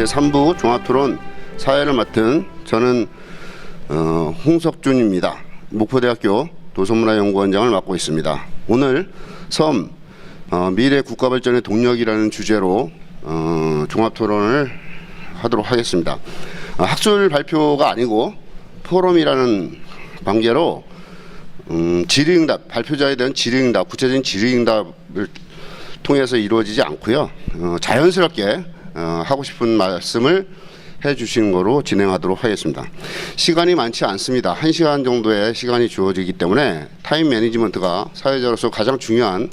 제3부 종합토론 사회를 맡은 저는 홍석준입니다. 목포대학교 도서문화연구원장을 맡고 있습니다. 오늘 섬 미래 국가발전의 동력이라는 주제로 종합토론을 하도록 하겠습니다. 학술 발표가 아니고 포럼이라는 관계로 질의응답, 발표자에 대한 질의응답, 구체적인 질의응답을 통해서 이루어지지 않고요. 자연스럽게 하고 싶은 말씀을 해주시는 거로 진행하도록 하겠습니다. 시간이 많지 않습니다. 1시간 정도의 시간이 주어지기 때문에 타임 매니지먼트가 사회자로서 가장 중요한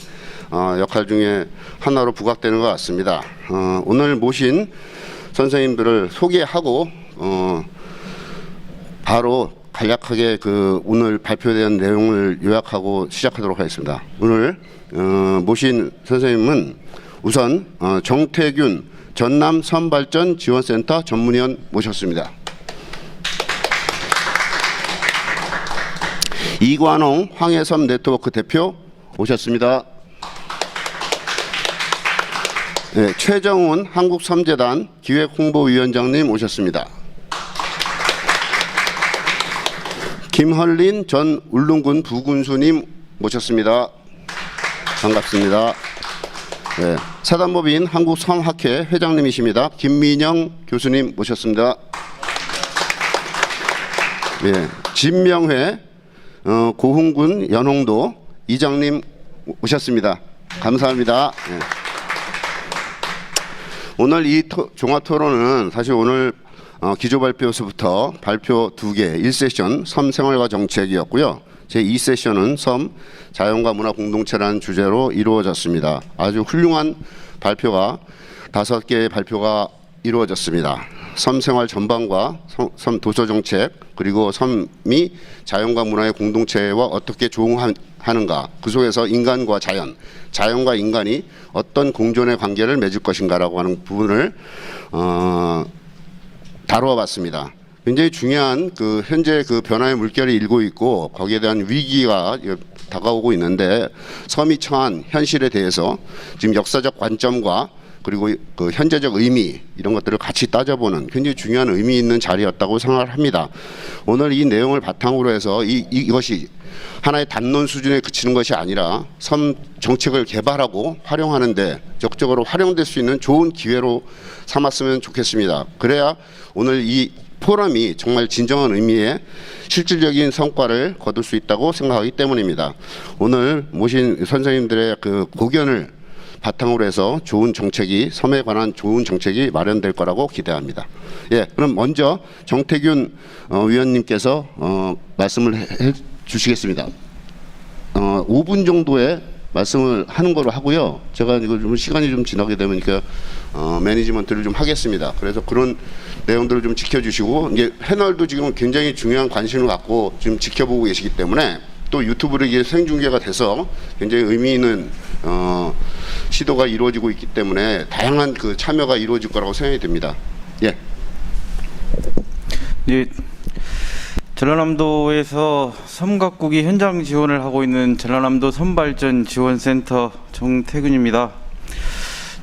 역할 중에 하나로 부각되는 것 같습니다. 오늘 모신 선생님들을 소개하고 바로 간략하게 오늘 발표된 내용을 요약하고 시작하도록 하겠습니다. 오늘 모신 선생님은 우선 정태균 전남 섬발전 지원센터 전문위원 모셨습니다. 이관홍 황해섬 네트워크 대표 오셨습니다. 네, 최정훈 한국섬재단 기획홍보위원장님 오셨습니다. 김헐린 전 울릉군 부군수님 모셨습니다. 반갑습니다. 네, 사단법인 한국섬학회 회장님이십니다. 김민영 교수님 모셨습니다. 네, 진명회 고흥군 연홍도 이장님 오셨습니다. 감사합니다. 네. 오늘 이 종합토론은 사실 오늘 기조발표에서부터 발표 2개 1세션 섬생활과 정책이었고요. 제2세션은 섬 자연과 문화 공동체라는 주제로 이루어졌습니다. 아주 훌륭한 발표가 5개의 발표가 이루어졌습니다. 섬생활 전반과 섬 도서정책 그리고 섬이 자연과 문화의 공동체와 어떻게 조응하는가, 그 속에서 인간과 자연, 자연과 인간이 어떤 공존의 관계를 맺을 것인가라고 하는 부분을 다루어 봤습니다. 굉장히 중요한 현재 변화의 물결이 일고 있고 거기에 대한 위기가 다가오고 있는데 섬이 처한 현실에 대해서 지금 역사적 관점과 그리고 현재적 의미 이런 것들을 같이 따져보는 굉장히 중요한 의미 있는 자리였다고 생각을 합니다. 오늘 이 내용을 바탕으로 해서 이것이 하나의 담론 수준에 그치는 것이 아니라 섬 정책을 개발하고 활용하는데 적극적으로 활용될 수 있는 좋은 기회로 삼았으면 좋겠습니다. 그래야 오늘 이 포럼이 정말 진정한 의미의 실질적인 성과를 거둘 수 있다고 생각하기 때문입니다. 오늘 모신 선생님들의 고견을 바탕으로 해서 좋은 정책이, 섬에 관한 좋은 정책이 마련될 거라고 기대합니다. 예, 그럼 먼저 정태균 위원님께서 말씀을 해 주시겠습니다. 5분 정도의 말씀을 하는 거로 하고요. 제가 이거 좀 시간이 좀 지나게 되면 매니지먼트를 좀 하겠습니다. 그래서 그런 내용들을 좀 지켜주시고, 이제 패널도 지금 굉장히 중요한 관심을 갖고 지금 지켜보고 계시기 때문에 또 유튜브로 이게 생중계가 돼서 굉장히 의미 있는 시도가 이루어지고 있기 때문에 다양한 참여가 이루어질 거라고 생각이 됩니다. 예. 예. 전라남도에서 섬 가꾸기 현장 지원을 하고 있는 전라남도 섬발전 지원센터 정태균입니다.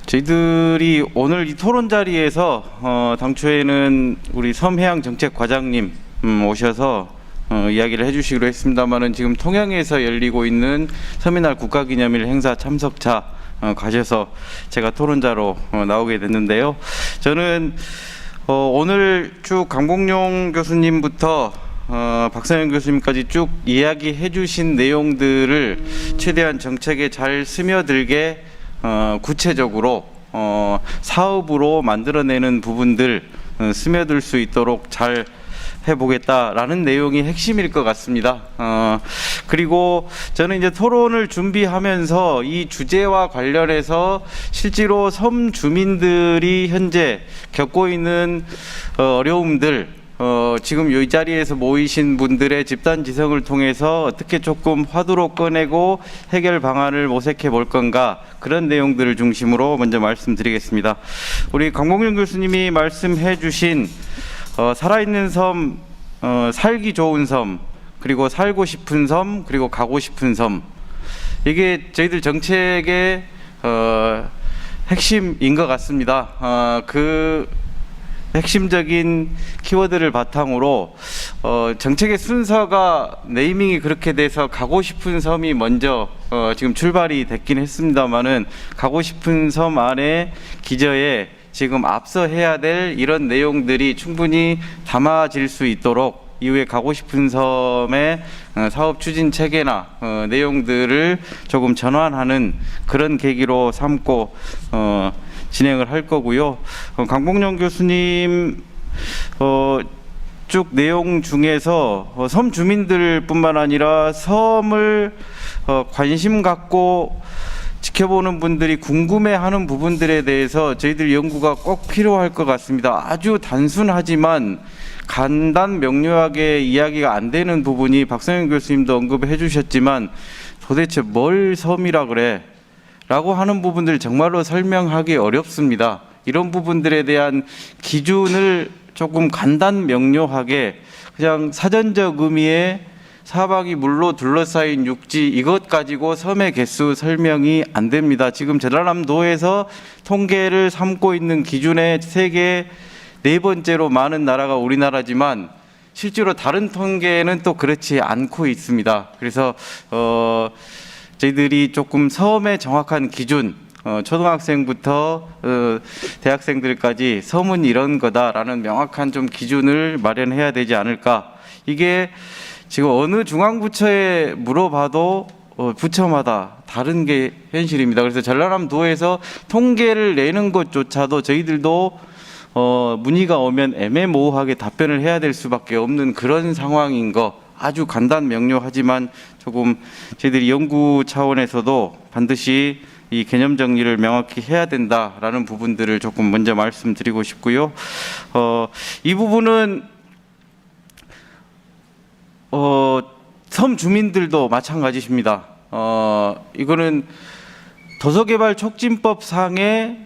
저희들이 오늘 이 토론 자리에서 당초에는 우리 섬해양정책과장님 오셔서 이야기를 해주시기로 했습니다만은 지금 통영에서 열리고 있는 섬이날 국가기념일 행사 참석차 가셔서 제가 토론자로 나오게 됐는데요. 저는 오늘 쭉 강봉용 교수님부터 박상현 교수님까지 쭉 이야기해 주신 내용들을 최대한 정책에 잘 스며들게 구체적으로 사업으로 만들어내는 부분들 스며들 수 있도록 잘 해보겠다라는 내용이 핵심일 것 같습니다. 그리고 저는 이제 토론을 준비하면서 이 주제와 관련해서 실제로 섬 주민들이 현재 겪고 있는 어려움들, 지금 이 자리에서 모이신 분들의 집단 지성을 통해서 어떻게 조금 화두로 꺼내고 해결 방안을 모색해 볼 건가, 그런 내용들을 중심으로 먼저 말씀드리겠습니다. 우리 강봉윤 교수님이 말씀해 주신 살아있는 섬, 살기 좋은 섬, 그리고 살고 싶은 섬, 그리고 가고 싶은 섬, 이게 저희들 정책의 핵심인 것 같습니다. 핵심적인 키워드를 바탕으로 정책의 순서가 네이밍이 그렇게 돼서 가고 싶은 섬이 먼저 지금 출발이 됐긴 했습니다만은 가고 싶은 섬 안에 기저에 지금 앞서 해야 될 이런 내용들이 충분히 담아질 수 있도록 이후에 가고 싶은 섬의 사업 추진 체계나 내용들을 조금 전환하는 그런 계기로 삼고 진행을 할 거고요. 강봉영 교수님 쭉 내용 중에서 섬 주민들뿐만 아니라 섬을 관심 갖고 지켜보는 분들이 궁금해하는 부분들에 대해서 저희들 연구가 꼭 필요할 것 같습니다. 아주 단순하지만 간단 명료하게 이야기가 안 되는 부분이 박성현 교수님도 언급해 주셨지만 도대체 뭘 섬이라 그래? 라고 하는 부분들 정말로 설명하기 어렵습니다. 이런 부분들에 대한 기준을 조금 간단 명료하게 그냥 사전적 의미의 사방이 물로 둘러싸인 육지 이것 가지고 섬의 개수 설명이 안 됩니다. 지금 전라남도에서 통계를 삼고 있는 기준의 세계 네 번째로 많은 나라가 우리나라지만 실제로 다른 통계는 또 그렇지 않고 있습니다. 그래서 저희들이 조금 섬의 정확한 기준 초등학생부터 대학생들까지 섬은 이런 거다라는 명확한 좀 기준을 마련해야 되지 않을까. 이게 지금 어느 중앙부처에 물어봐도 부처마다 다른 게 현실입니다. 그래서 전라남도에서 통계를 내는 것조차도 저희들도 문의가 오면 애매모호하게 답변을 해야 될 수밖에 없는 그런 상황인 거 아주 간단 명료하지만 조금 저희들이 연구 차원에서도 반드시 이 개념 정리를 명확히 해야 된다라는 부분들을 조금 먼저 말씀드리고 싶고요. 이 부분은 섬 주민들도 마찬가지십니다. 이거는 도서개발촉진법 상의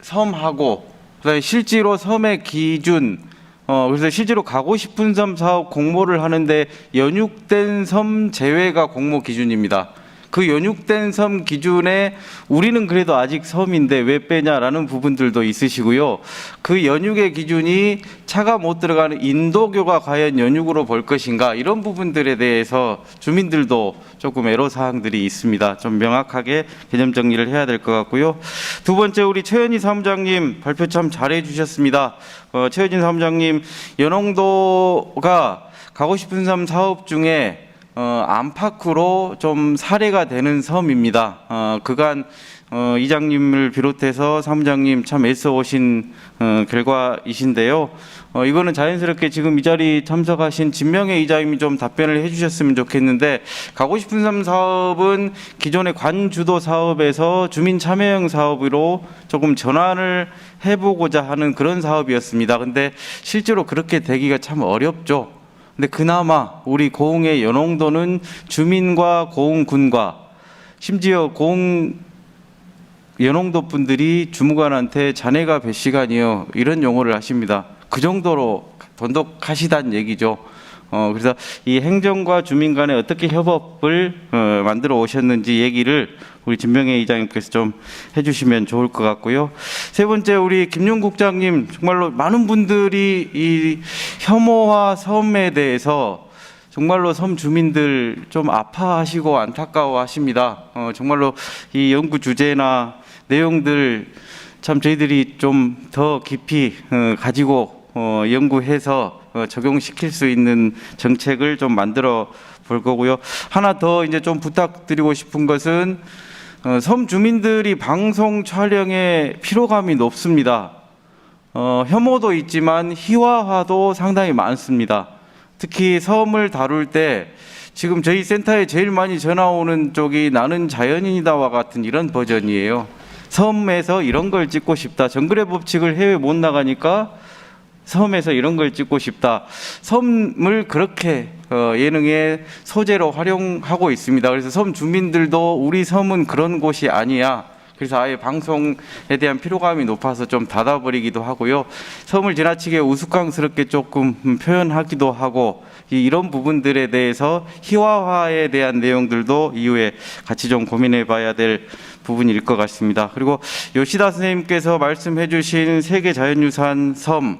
섬하고 그다음에 실제로 섬의 기준 그래서 실제로 가고 싶은 섬 사업 공모를 하는데 연육된 섬 제외가 공모 기준입니다. 그 연육된 섬 기준에 우리는 그래도 아직 섬인데 왜 빼냐라는 부분들도 있으시고요. 그 연육의 기준이 차가 못 들어가는 인도교가 과연 연육으로 볼 것인가 이런 부분들에 대해서 주민들도 조금 애로사항들이 있습니다. 좀 명확하게 개념 정리를 해야 될 것 같고요. 두 번째 우리 최현희 사무장님 발표 참 잘해 주셨습니다. 최현희 사무장님 연홍도가 가고 싶은 섬 사업 중에 안팎으로 좀 사례가 되는 섬입니다. 그간 이장님을 비롯해서 사무장님 참 애써 오신 결과이신데요. 이거는 자연스럽게 지금 이 자리 참석하신 진명혜 이장님이 좀 답변을 해주셨으면 좋겠는데 가고 싶은 섬 사업은 기존의 관주도 사업에서 주민 참여형 사업으로 조금 전환을 해보고자 하는 그런 사업이었습니다. 근데 실제로 그렇게 되기가 참 어렵죠. 근데 그나마 우리 고흥의 연홍도는 주민과 고흥군과 심지어 고흥 연홍도 분들이 주무관한테 자네가 몇 시간이요 이런 용어를 하십니다. 그 정도로 돈독하시다는 얘기죠. 그래서 이 행정과 주민 간에 어떻게 협업을 만들어 오셨는지 얘기를 우리 진명혜 이장님께서 좀 해주시면 좋을 것 같고요. 세 번째 우리 김용 국장님 정말로 많은 분들이 이 혐오와 섬에 대해서 정말로 섬 주민들 좀 아파하시고 안타까워하십니다. 정말로 이 연구 주제나 내용들 참 저희들이 좀 더 깊이 가지고 연구해서 적용시킬 수 있는 정책을 좀 만들어 볼 거고요. 하나 더 이제 좀 부탁드리고 싶은 것은 섬 주민들이 방송 촬영에 피로감이 높습니다. 혐오도 있지만 희화화도 상당히 많습니다. 특히 섬을 다룰 때 지금 저희 센터에 제일 많이 전화 오는 쪽이 나는 자연인이다와 같은 이런 버전이에요. 섬에서 이런 걸 찍고 싶다. 정글의 법칙을 해외 못 나가니까 섬에서 이런 걸 찍고 싶다. 섬을 그렇게 예능의 소재로 활용하고 있습니다. 그래서 섬 주민들도 우리 섬은 그런 곳이 아니야. 그래서 아예 방송에 대한 피로감이 높아서 좀 닫아버리기도 하고요. 섬을 지나치게 우스꽝스럽게 조금 표현하기도 하고 이런 부분들에 대해서 희화화에 대한 내용들도 이후에 같이 좀 고민해 봐야 될 부분일 것 같습니다. 그리고 요시다 선생님께서 말씀해 주신 세계 자연유산 섬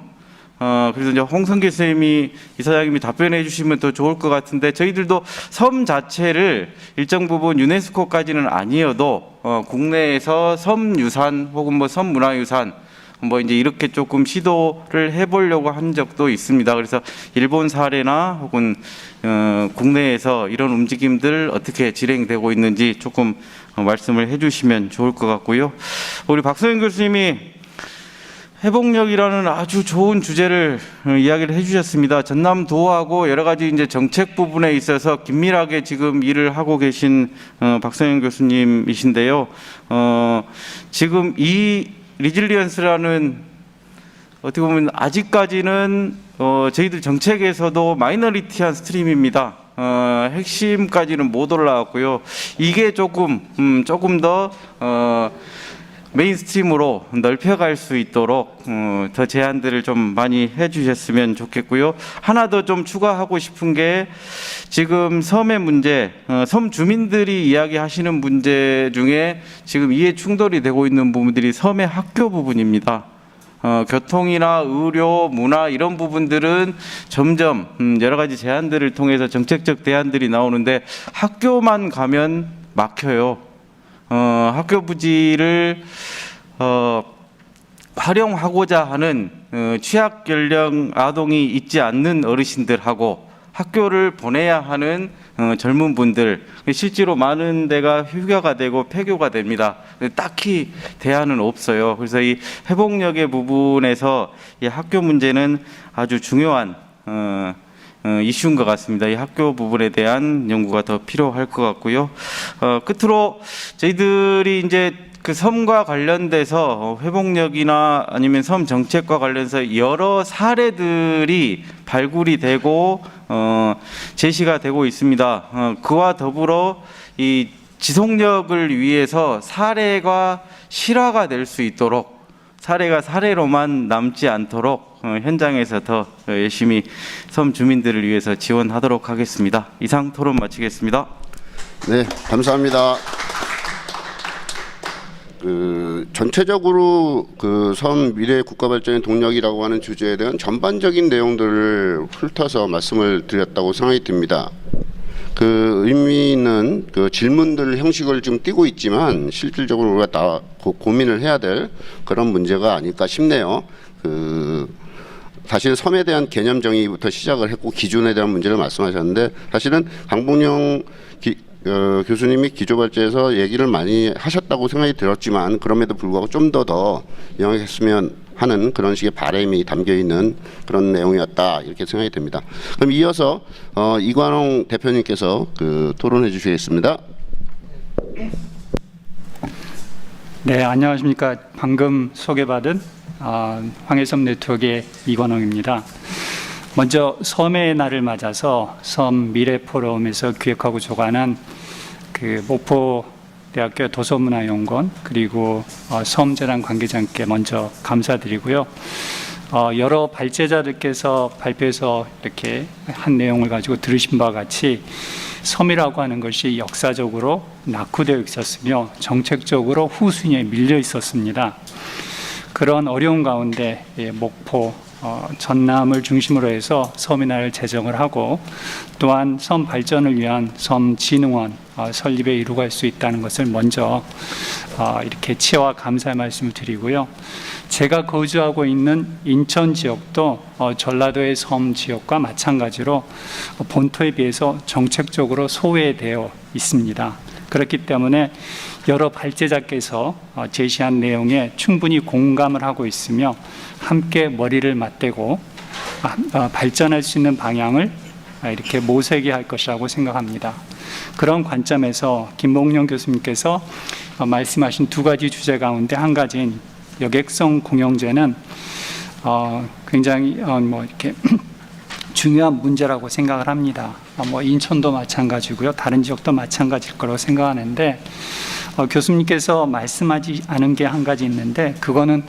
그래서 이제 홍성기 선생님이 이사장님이 답변해 주시면 더 좋을 것 같은데, 저희들도 섬 자체를 일정 부분 유네스코까지는 아니어도 국내에서 섬 유산 혹은 뭐 섬 문화유산 뭐 이제 이렇게 조금 시도를 해보려고 한 적도 있습니다. 그래서 일본 사례나 혹은 국내에서 이런 움직임들 어떻게 진행되고 있는지 조금 말씀을 해주시면 좋을 것 같고요. 우리 박소영 교수님이 회복력이라는 아주 좋은 주제를 이야기를 해주셨습니다. 전남도하고 여러 가지 이제 정책 부분에 있어서 긴밀하게 지금 일을 하고 계신 박소영 교수님이신데요. 지금 이 리질리언스라는 어떻게 보면 아직까지는 저희들 정책에서도 마이너리티한 스트림입니다. 핵심까지는 못 올라왔고요. 이게 조금 더 메인스트림으로 넓혀갈 수 있도록 더 제안들을 좀 많이 해주셨으면 좋겠고요. 하나 더 좀 추가하고 싶은 게, 지금 섬의 문제, 섬 주민들이 이야기하시는 문제 중에 지금 이해 충돌이 되고 있는 부분들이 섬의 학교 부분입니다. 교통이나 의료, 문화 이런 부분들은 점점 여러 가지 제안들을 통해서 정책적 대안들이 나오는데 학교만 가면 막혀요. 학교 부지를 활용하고자 하는 취약 연령 아동이 있지 않는 어르신들하고 학교를 보내야 하는 젊은 분들, 실제로 많은 데가 휴교가 되고 폐교가 됩니다. 딱히 대안은 없어요. 그래서 이 회복력의 부분에서 이 학교 문제는 아주 중요한 이슈인 것 같습니다. 이 학교 부분에 대한 연구가 더 필요할 것 같고요. 끝으로 저희들이 이제 그 섬과 관련돼서 회복력이나 아니면 섬 정책과 관련해서 여러 사례들이 발굴이 되고 제시가 되고 있습니다. 그와 더불어 이 지속력을 위해서 사례가 실화가 될 수 있도록, 사례가 사례로만 남지 않도록 현장에서 더 열심히 섬 주민들을 위해서 지원하도록 하겠습니다. 이상 토론 마치겠습니다. 네, 감사합니다. 전체적으로 섬 미래 국가 발전의 동력이라고 하는 주제에 대한 전반적인 내용들을 훑어서 말씀을 드렸다고 생각이 듭니다. 의미 있는 질문들 형식을 좀 띠고 있지만 실질적으로 우리가 다 고민을 해야 될 그런 문제가 아닐까 싶네요. 사실 섬에 대한 개념 정의부터 시작을 했고 기준에 대한 문제를 말씀하셨는데, 사실은 강봉영 교수님이 기조발제에서 얘기를 많이 하셨다고 생각이 들었지만, 그럼에도 불구하고 좀 더 영역했으면 하는 그런 식의 바람이 담겨 있는 그런 내용이었다, 이렇게 생각이 됩니다. 그럼 이어서 이관홍 대표님께서 토론해 주시겠습니다. 네, 안녕하십니까. 방금 소개받은 황해섬 네트워크의 이관홍입니다. 먼저 섬의 날을 맞아서 섬 미래 포럼에서 기획하고 주관한 목포대학교 도서문화연구원 그리고 섬재단 관계자께 먼저 감사드리고요. 여러 발제자들께서 발표해서 이렇게 한 내용을 가지고 들으신 바와 같이 섬이라고 하는 것이 역사적으로 낙후되어 있었으며 정책적으로 후순위에 밀려 있었습니다. 그런 어려운 가운데 목포, 전남을 중심으로 해서 섬의 날을 제정을 하고, 또한 섬 발전을 위한 섬진흥원 설립에 이루어갈 수 있다는 것을 먼저 이렇게 치와 감사의 말씀을 드리고요. 제가 거주하고 있는 인천 지역도 전라도의 섬 지역과 마찬가지로 본토에 비해서 정책적으로 소외되어 있습니다. 그렇기 때문에 여러 발제자께서 제시한 내용에 충분히 공감을 하고 있으며 함께 머리를 맞대고 발전할 수 있는 방향을 이렇게 모색해야 할 것이라고 생각합니다. 그런 관점에서 김봉영 교수님께서 말씀하신 두 가지 주제 가운데 한 가지인 여객성 공영제는 굉장히 이렇게 중요한 문제라고 생각을 합니다. 인천도 마찬가지고요, 다른 지역도 마찬가지일 거라고 생각하는데, 교수님께서 말씀하지 않은 게 한 가지 있는데, 그거는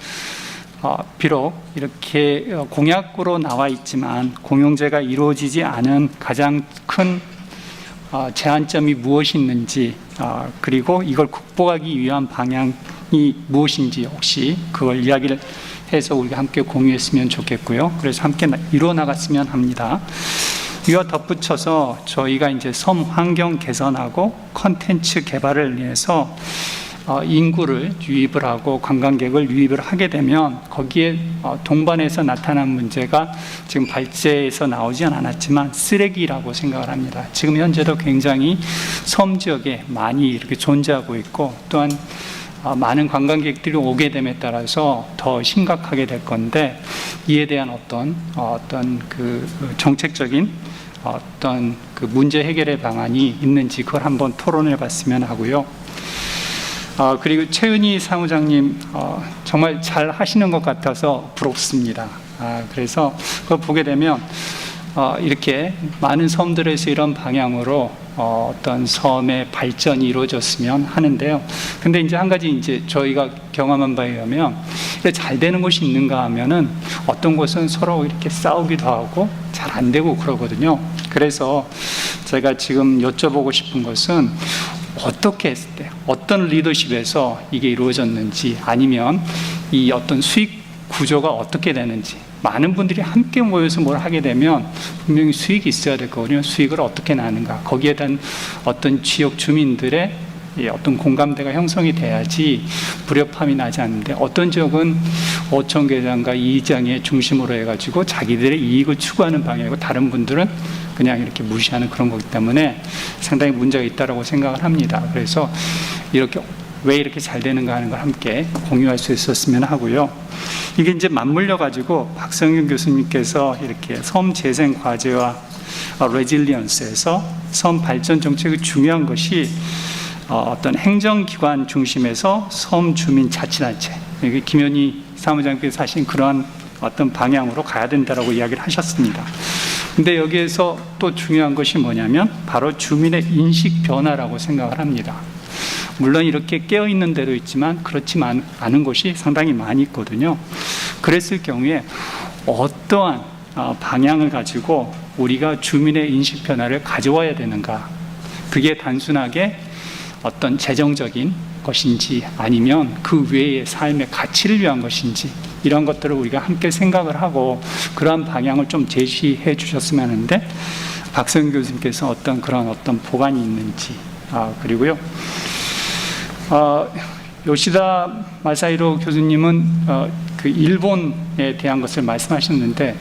비록 이렇게 공약으로 나와 있지만 공영제가 이루어지지 않은 가장 큰 제한점이 무엇이 있는지, 그리고 이걸 극복하기 위한 방향이 무엇인지 혹시 그걸 이야기를 해서 우리가 함께 공유했으면 좋겠고요. 그래서 함께 이루어 나갔으면 합니다. 이와 덧붙여서 저희가 이제 섬 환경 개선하고 컨텐츠 개발을 위해서 인구를 유입을 하고 관광객을 유입을 하게 되면 거기에 동반해서 나타난 문제가 지금 발제에서 나오진 않았지만 쓰레기라고 생각을 합니다. 지금 현재도 굉장히 섬 지역에 많이 이렇게 존재하고 있고 또한 많은 관광객들이 오게 됨에 따라서 더 심각하게 될 건데 이에 대한 어떤 그 정책적인 어떤 그 문제 해결의 방안이 있는지 그걸 한번 토론해 봤으면 하고요. 그리고 최은희 사무장님 정말 잘 하시는 것 같아서 부럽습니다. 그래서 그걸 보게 되면 이렇게 많은 섬들에서 이런 방향으로 어떤 섬의 발전이 이루어졌으면 하는데요. 근데 이제 한 가지 이제 저희가 경험한 바에 의하면 잘 되는 곳이 있는가 하면은 어떤 곳은 서로 이렇게 싸우기도 하고 잘 안 되고 그러거든요. 그래서 제가 지금 여쭤보고 싶은 것은 어떻게 했을 때 어떤 리더십에서 이게 이루어졌는지 아니면 이 어떤 수익 구조가 어떻게 되는지 많은 분들이 함께 모여서 뭘 하게 되면 분명히 수익이 있어야 될 거거든요. 수익을 어떻게 나누는가 거기에 대한 어떤 지역 주민들의 어떤 공감대가 형성이 돼야지 불협화음이 나지 않는데 어떤 지역은 어촌계장과 이장의 중심으로 해가지고 자기들의 이익을 추구하는 방향이고 다른 분들은 그냥 이렇게 무시하는 그런 거기 때문에 상당히 문제가 있다고 생각을 합니다. 그래서 이렇게 왜 이렇게 잘 되는가 하는 걸 함께 공유할 수 있었으면 하고요. 이게 이제 맞물려 가지고 박성균 교수님께서 이렇게 섬 재생 과제와 레질리언스에서 섬 발전 정책의 중요한 것이 어떤 행정기관 중심에서 섬 주민 자치단체, 이게 김현희 사무장님께서 하신 그러한 어떤 방향으로 가야 된다라고 이야기를 하셨습니다. 근데 여기에서 또 중요한 것이 뭐냐면 바로 주민의 인식 변화라고 생각을 합니다. 물론 이렇게 깨어있는 데도 있지만 그렇지만 않은 곳이 상당히 많이 있거든요. 그랬을 경우에 어떠한 방향을 가지고 우리가 주민의 인식 변화를 가져와야 되는가, 그게 단순하게 어떤 재정적인 것인지 아니면 그 외의 삶의 가치를 위한 것인지 이런 것들을 우리가 함께 생각을 하고 그러한 방향을 좀 제시해 주셨으면 하는데 박성균 교수님께서 그런 보관이 있는지 그리고요 요시다 마사히로 교수님은 그 일본에 대한 것을 말씀하셨는데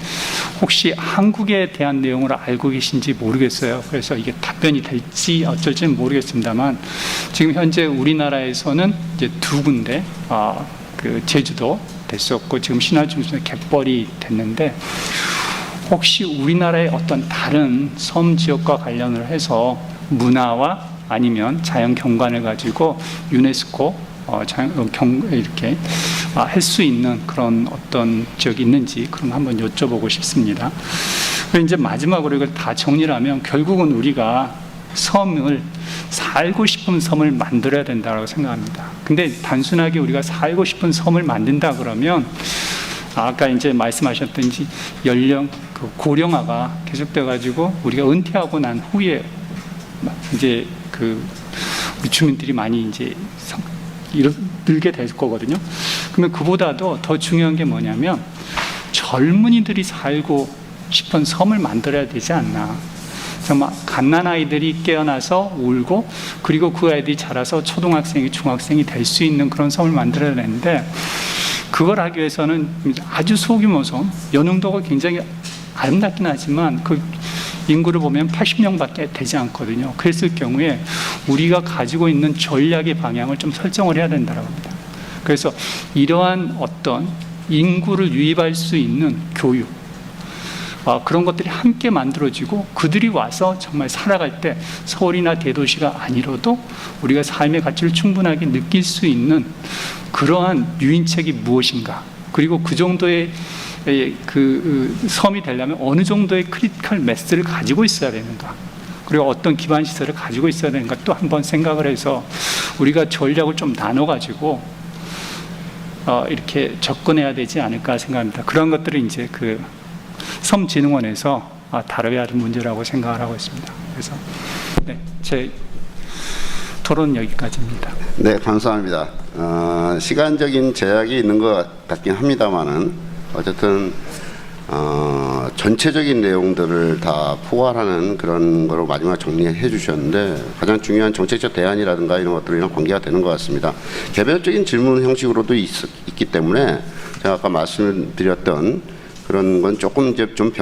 혹시 한국에 대한 내용을 알고 계신지 모르겠어요. 그래서 이게 답변이 될지 어쩔지는 모르겠습니다만 지금 현재 우리나라에서는 이제 두 군데 그 제주도 됐었고 지금 신화중심에 갯벌이 됐는데 혹시 우리나라의 어떤 다른 섬 지역과 관련을 해서 문화와 아니면 자연 경관을 가지고 유네스코 이렇게 할 수 있는 그런 어떤 지역이 있는지 그럼 한번 여쭤보고 싶습니다. 그리고 이제 마지막으로 이걸 다 정리를 하면 결국은 우리가 섬을 살고 싶은 섬을 만들어야 된다고 생각합니다. 근데 단순하게 우리가 살고 싶은 섬을 만든다 그러면 아까 이제 말씀하셨던지 그 고령화가 계속돼 가지고 우리가 은퇴하고 난 후에 이제 그 우리 주민들이 많이 이제 늘게 될 거거든요. 그러면 그보다도 더 중요한 게 뭐냐면 젊은이들이 살고 싶은 섬을 만들어야 되지 않나. 정말 갓난아이들이 깨어나서 울고 그리고 그 아이들이 자라서 초등학생이 중학생이 될 수 있는 그런 섬을 만들어야 되는데 그걸 하기 위해서는 아주 소규모 섬, 연흥도가 굉장히 아름답긴 하지만 그 인구를 보면 80명밖에 되지 않거든요. 그랬을 경우에 우리가 가지고 있는 전략의 방향을 좀 설정을 해야 된다고 합니다. 그래서 이러한 어떤 인구를 유입할 수 있는 교육, 그런 것들이 함께 만들어지고 그들이 와서 정말 살아갈 때 서울이나 대도시가 아니라도 우리가 삶의 가치를 충분하게 느낄 수 있는 그러한 유인책이 무엇인가, 그리고 그 정도의 그 섬이 되려면 어느 정도의 크리티컬 매스를 가지고 있어야 되는가, 그리고 어떤 기반 시설을 가지고 있어야 되는가 또 한번 생각을 해서 우리가 전략을 좀 나눠 가지고 이렇게 접근해야 되지 않을까 생각합니다. 그런 것들을 이제 그 섬진흥원에서 다뤄야 할 문제라고 생각을 하고 있습니다. 그래서 네, 제 토론 여기까지입니다. 네, 감사합니다. 시간적인 제약이 있는 것 같긴 합니다만은 어쨌든 전체적인 내용들을 다 포괄하는 그런 거로 마지막 정리해 주셨는데 가장 중요한 정책적 대안이라든가 이런 것들이랑 관계가 되는 것 같습니다. 개별적인 질문 형식으로도 있기 때문에 제가 아까 말씀드렸던 그런 건 조금 이제 좀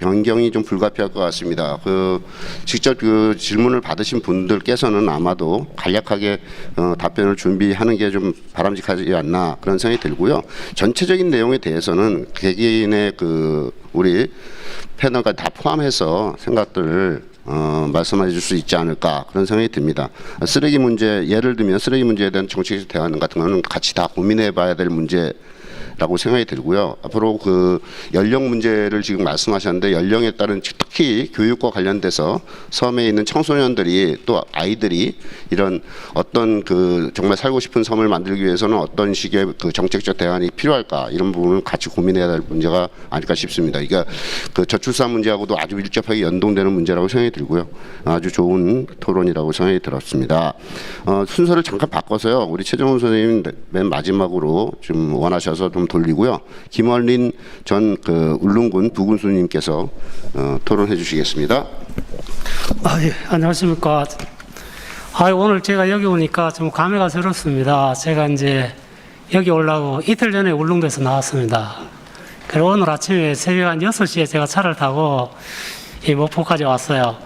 변경이 좀 불가피할 것 같습니다. 직접 그 질문을 받으신 분들께서는 아마도 간략하게 답변을 준비하는 게 좀 바람직하지 않나 그런 생각이 들고요. 전체적인 내용에 대해서는 개개인의 우리 패널까지 다 포함해서 생각들을 말씀해 줄 수 있지 않을까 그런 생각이 듭니다. 쓰레기 문제, 예를 들면 쓰레기 문제에 대한 정책적 대안 같은 거는 같이 다 고민해 봐야 될 문제 라고 생각이 들고요. 앞으로 연령 문제를 지금 말씀하셨는데 연령에 따른 특히 교육과 관련돼서 섬에 있는 청소년들이 또 아이들이 이런 어떤 정말 살고 싶은 섬을 만들기 위해서는 어떤 식의 정책적 대안이 필요할까 이런 부분을 같이 고민해야 될 문제가 아닐까 싶습니다. 이게 저출산 문제하고도 아주 밀접하게 연동되는 문제라고 생각이 들고요. 아주 좋은 토론이라고 생각이 들었습니다. 순서를 잠깐 바꿔서요. 우리 최정훈 선생님 맨 마지막으로 좀 원하셔서 좀 돌리고요. 김원린 전 울릉군 부군수님께서 토론해 주시겠습니다. 예, 안녕하십니까. 오늘 제가 여기 오니까 좀 감회가 새롭습니다. 제가 이제 여기 오려고 이틀 전에 울릉도에서 나왔습니다. 그리고 오늘 아침에 새벽 한 6시에 제가 차를 타고 이 목포까지 왔어요.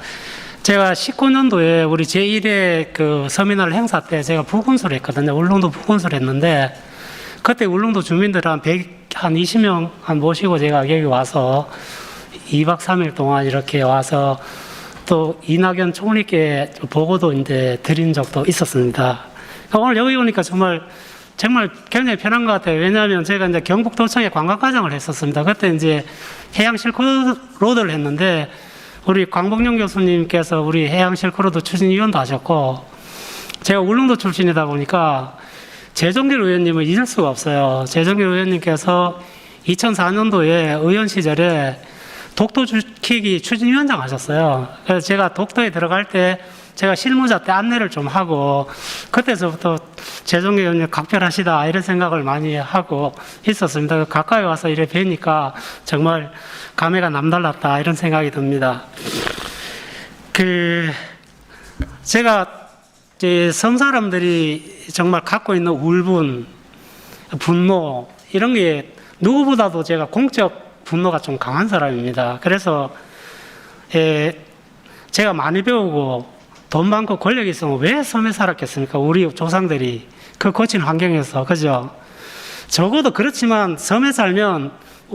제가 19년도에 우리 제1회 서민날 행사 때 제가 부군수를 했거든요. 울릉도 부군수를 했는데 그때 울릉도 주민들 한 20명 모시고 제가 여기 와서 2박 3일 동안 이렇게 와서 또 이낙연 총리께 보고도 이제 드린 적도 있었습니다. 오늘 여기 오니까 정말 굉장히 편한 것 같아요. 왜냐하면 제가 이제 경북도청에 관광과정을 했었습니다. 그때 이제 해양 실크로드를 했는데 우리 광복용 교수님께서 우리 해양 실크로드 추진위원도 하셨고 제가 울릉도 출신이다 보니까 재정길 의원님을 잊을 수가 없어요. 재정길 의원님께서 2004년도에 의원 시절에 독도 지키기 추진위원장 하셨어요. 그래서 제가 독도에 들어갈 때 제가 실무자 때 안내를 좀 하고 그때서부터 재정길 의원님 각별하시다 이런 생각을 많이 하고 있었습니다. 가까이 와서 이래 뵈니까 정말 감회가 남달랐다 이런 생각이 듭니다. 제가 이제 섬 사람들이 정말 갖고 있는 울분, 분노 이런 게 누구보다도 제가 공적 분노가 좀 강한 사람입니다. 그래서 제가 많이 배우고 돈 많고 권력이 있으면 왜 섬에 살았겠습니까? 우리 조상들이 그 거친 환경에서 그죠? 적어도 그렇지만 섬에 살면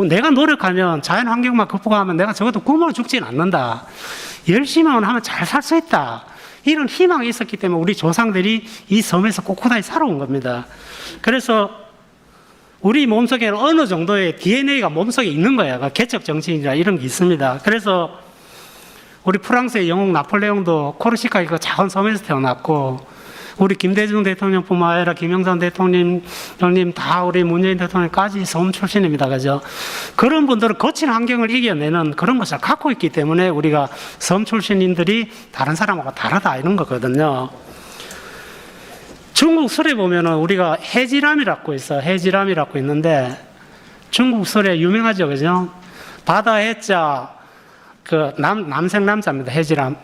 내가 노력하면 자연 환경만 극복하면 내가 적어도 굶어 죽지는 않는다. 열심히만 하면 잘 살 수 있다. 이런 희망이 있었기 때문에 우리 조상들이 이 섬에서 꼿꼿하게 살아온 겁니다. 그래서 우리 몸속에는 어느 정도의 DNA가 몸속에 있는 거예요. 개척 정신이라 이런 게 있습니다. 그래서 우리 프랑스의 영웅 나폴레옹도 코르시카 그 작은 섬에서 태어났고 우리 김대중 대통령뿐만 아니라 김영삼 대통령 다 우리 문재인 대통령까지 섬 출신입니다. 그죠? 그런 분들은 거친 환경을 이겨내는 그런 것을 갖고 있기 때문에 우리가 섬 출신인들이 다른 사람하고 다르다 이런 거거든요. 중국 설에 보면은 우리가 해지람이라고 있어요. 해지람이라고 있는데 중국 설에 유명하죠. 그죠? 바다 해자 남색 남자입니다. 해지람.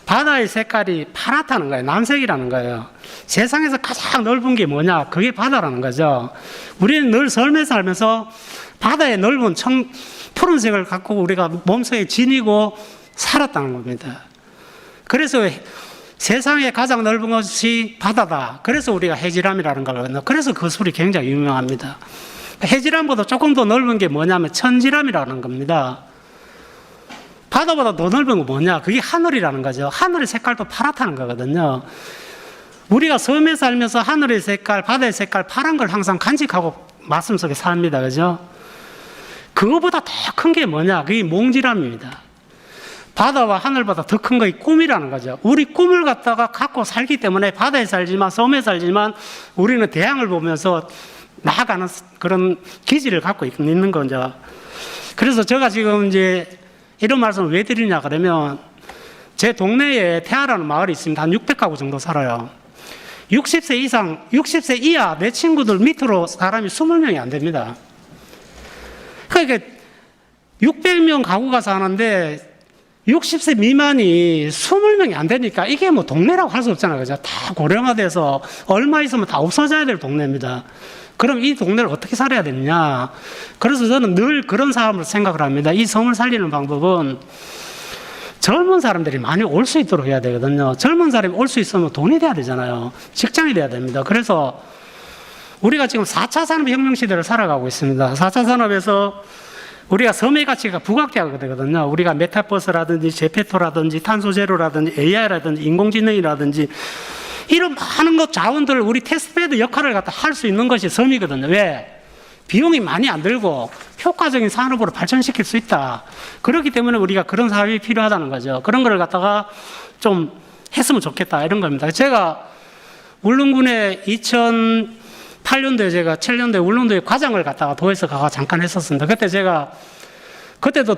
바다의 색깔이 파랗다는 거예요. 남색이라는 거예요. 세상에서 가장 넓은 게 뭐냐? 그게 바다라는 거죠. 우리는 늘 삶에 살면서 바다의 넓은 푸른색을 갖고 우리가 몸속에 지니고 살았다는 겁니다. 그래서 세상에 가장 넓은 것이 바다다. 그래서 우리가 해지람이라는 거거든요. 그래서 그 술이 굉장히 유명합니다. 해지람보다 조금 더 넓은 게 뭐냐면 천지람이라는 겁니다. 바다보다 더 넓은 거 뭐냐? 그게 하늘이라는 거죠. 하늘의 색깔도 파랗다는 거거든요. 우리가 섬에 살면서 하늘의 색깔, 바다의 색깔, 파란 걸 항상 간직하고 말씀 속에 삽니다. 그죠? 그거보다 더 큰 게 뭐냐? 그게 몽지람입니다. 바다와 하늘보다 더 큰 게 꿈이라는 거죠. 우리 꿈을 갖고 살기 때문에 바다에 살지만 섬에 살지만 우리는 대양을 보면서 나아가는 그런 기질을 갖고 있는 거죠. 그래서 제가 지금 이제 이런 말씀을 왜 드리냐 그러면 제 동네에 태아라는 마을이 있습니다. 한 600가구 정도 살아요. 60세 이상, 60세 이하 내 친구들 밑으로 사람이 20명이 안 됩니다. 그러니까 600명 가구가 사는데 60세 미만이 20명이 안 되니까 이게 뭐 동네라고 할 수 없잖아요. 그죠? 다 고령화돼서 얼마 있으면 다 없어져야 될 동네입니다. 그럼 이 동네를 어떻게 살아야 되느냐. 그래서 저는 늘 그런 사람을 생각을 합니다. 이 섬을 살리는 방법은 젊은 사람들이 많이 올 수 있도록 해야 되거든요. 젊은 사람이 올 수 있으면 돈이 돼야 되잖아요. 직장이 돼야 됩니다. 그래서 우리가 지금 4차 산업혁명 시대를 살아가고 있습니다. 4차 산업에서 우리가 섬의 가치가 부각되어야 되거든요. 우리가 메타버스라든지 제페토라든지 탄소제로라든지 AI라든지 인공지능이라든지 이런 많은 것 자원들을 우리 테스트베드 역할을 갖다 할 수 있는 것이 섬이거든요. 왜? 비용이 많이 안 들고 효과적인 산업으로 발전시킬 수 있다. 그렇기 때문에 우리가 그런 사업이 필요하다는 거죠. 그런 걸 갖다가 좀 했으면 좋겠다 이런 겁니다. 제가 울릉군에 2008년도에 제가 7년도에 울릉도에 과장을 갖다가 도에서 가가 잠깐 했었습니다. 그때도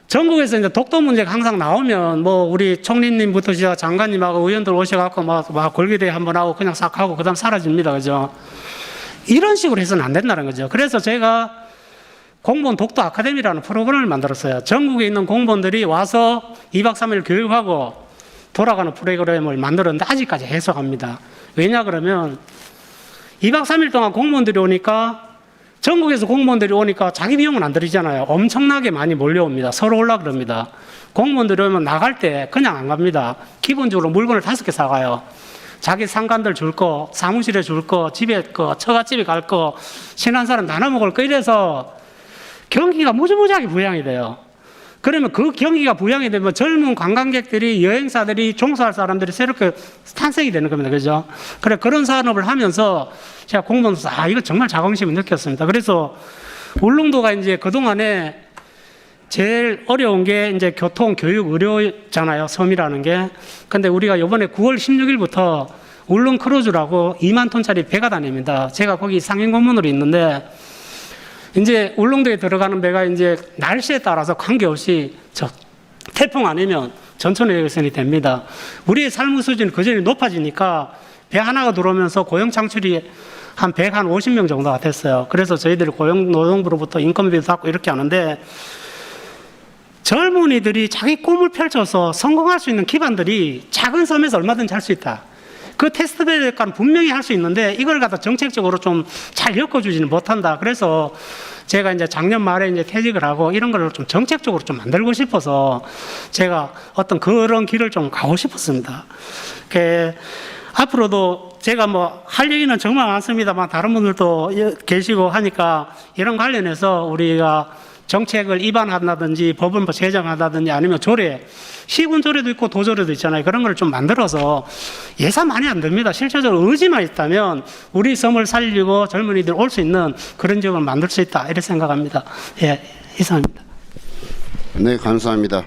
전국에서 이제 독도 문제가 항상 나오면 뭐 우리 총리님부터 시작 장관님하고 의원들 오셔갖고 막 골기대회 한번 하고 그냥 싹 하고 그다음 사라집니다. 그죠? 이런 식으로 해서는 안 된다는 거죠. 그래서 제가 공무원 독도 아카데미라는 프로그램을 만들었어요. 전국에 있는 공무원들이 와서 2박 3일 교육하고 돌아가는 프로그램을 만들었는데 아직까지 해석합니다. 왜냐 그러면 2박 3일 동안 공무원들이 오니까 전국에서 공무원들이 오니까 자기 비용은 안 들이잖아요. 엄청나게 많이 몰려옵니다. 서로 올라 그럽니다. 공무원들이 오면 나갈 때 그냥 안 갑니다. 기본적으로 물건을 5개 사가요. 자기 상관들 줄 거, 사무실에 줄 거, 집에 거, 처갓집에 갈 거, 친한 사람 나눠 먹을 거 이래서 경기가 무지무지하게 부양이 돼요. 그러면 그 경기가 부양이 되면 젊은 관광객들이, 여행사들이, 종사할 사람들이 새롭게 탄생이 되는 겁니다. 그죠? 그래, 그런 산업을 하면서 제가 공무원으로서 이거 정말 자긍심을 느꼈습니다. 그래서 울릉도가 이제 그동안에 제일 어려운 게 이제 교통, 교육, 의료잖아요. 섬이라는 게. 근데 우리가 이번에 9월 16일부터 울릉 크루즈라고 2만 톤짜리 배가 다닙니다. 제가 거기 상임 고문으로 있는데 이제 울릉도에 들어가는 배가 이제 날씨에 따라서 관계없이 태풍 아니면 전천후력선이 됩니다. 우리의 삶의 수준이 그전에 높아지니까 배 하나가 들어오면서 고용 창출이 한 150명 정도가 됐어요. 그래서 저희들이 고용노동부로부터 인건비도 받고 이렇게 하는데 젊은이들이 자기 꿈을 펼쳐서 성공할 수 있는 기반들이 작은 섬에서 얼마든지 할 수 있다. 그 테스트베드까는 분명히 할 수 있는데 이걸 갖다 정책적으로 좀 잘 엮어주지는 못한다. 그래서 제가 이제 작년 말에 이제 퇴직을 하고 이런 걸 좀 정책적으로 좀 만들고 싶어서 제가 어떤 그런 길을 좀 가고 싶었습니다. 앞으로도 제가 뭐 할 얘기는 정말 많습니다만 다른 분들도 계시고 하니까 이런 관련해서 우리가 정책을 입안한다든지 법을 뭐 제정한다든지 아니면 조례, 시군조례도 있고 도조례도 있잖아요. 그런 걸 좀 만들어서 예산 많이 안 듭니다. 실질적으로 의지만 있다면 우리 섬을 살리고 젊은이들 올 수 있는 그런 지역을 만들 수 있다. 이렇게 생각합니다. 예, 이상입니다. 네, 감사합니다.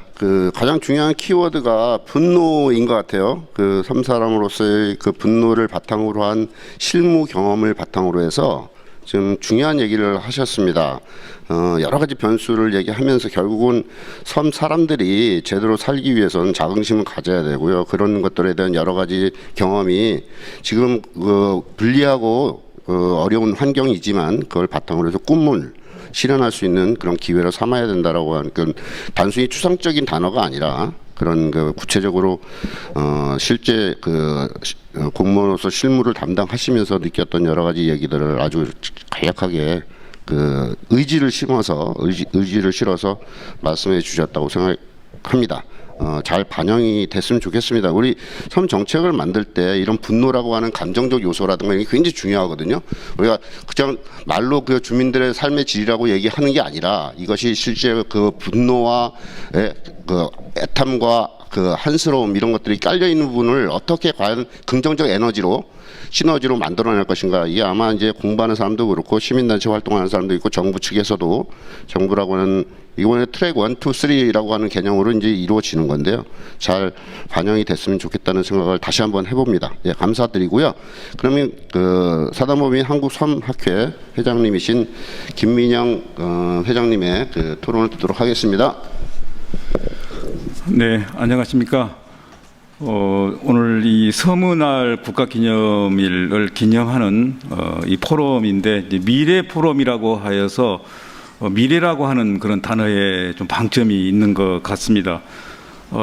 가장 중요한 키워드가 분노인 것 같아요. 섬 사람으로서의 그 분노를 바탕으로 한 실무 경험을 바탕으로 해서 지금 중요한 얘기를 하셨습니다. 여러 가지 변수를 얘기하면서 결국은 섬 사람들이 제대로 살기 위해서는 자긍심을 가져야 되고요. 그런 것들에 대한 여러 가지 경험이 지금 불리하고 어려운 환경이지만 그걸 바탕으로 해서 꿈을 실현할 수 있는 그런 기회로 삼아야 된다라고 하는 단순히 추상적인 단어가 아니라 그런 구체적으로 실제 공무원으로서 실무를 담당하시면서 느꼈던 여러 가지 얘기들을 아주 간략하게 의지를 실어서 말씀해 주셨다고 생각합니다. 잘 반영이 됐으면 좋겠습니다. 우리 섬 정책을 만들 때 이런 분노라고 하는 감정적 요소라든가 이게 굉장히 중요하거든요. 우리가 그냥 말로 주민들의 삶의 질이라고 얘기하는 게 아니라 이것이 실제 분노와 애탐과 한스러움 이런 것들이 깔려 있는 부분을 어떻게 과연 긍정적 에너지로 시너지로 만들어낼 것인가. 이게 아마 이제 공부하는 사람도 그렇고 시민단체 활동하는 사람도 있고 정부 측에서도 정부라고 하는 이번에 트랙 1, 2, 3라고 하는 개념으로 이제 이루어지는 건데요. 잘 반영이 됐으면 좋겠다는 생각을 다시 한번 해봅니다. 예, 감사드리고요. 그러면 사단법인 한국섬학회 회장님이신 김민영 회장님의 토론을 듣도록 하겠습니다. 네, 안녕하십니까. 오늘 이 서문할 국가기념일을 기념하는 이 포럼인데 이제 미래 포럼이라고 하여서 미래라고 하는 그런 단어에 좀 방점이 있는 것 같습니다.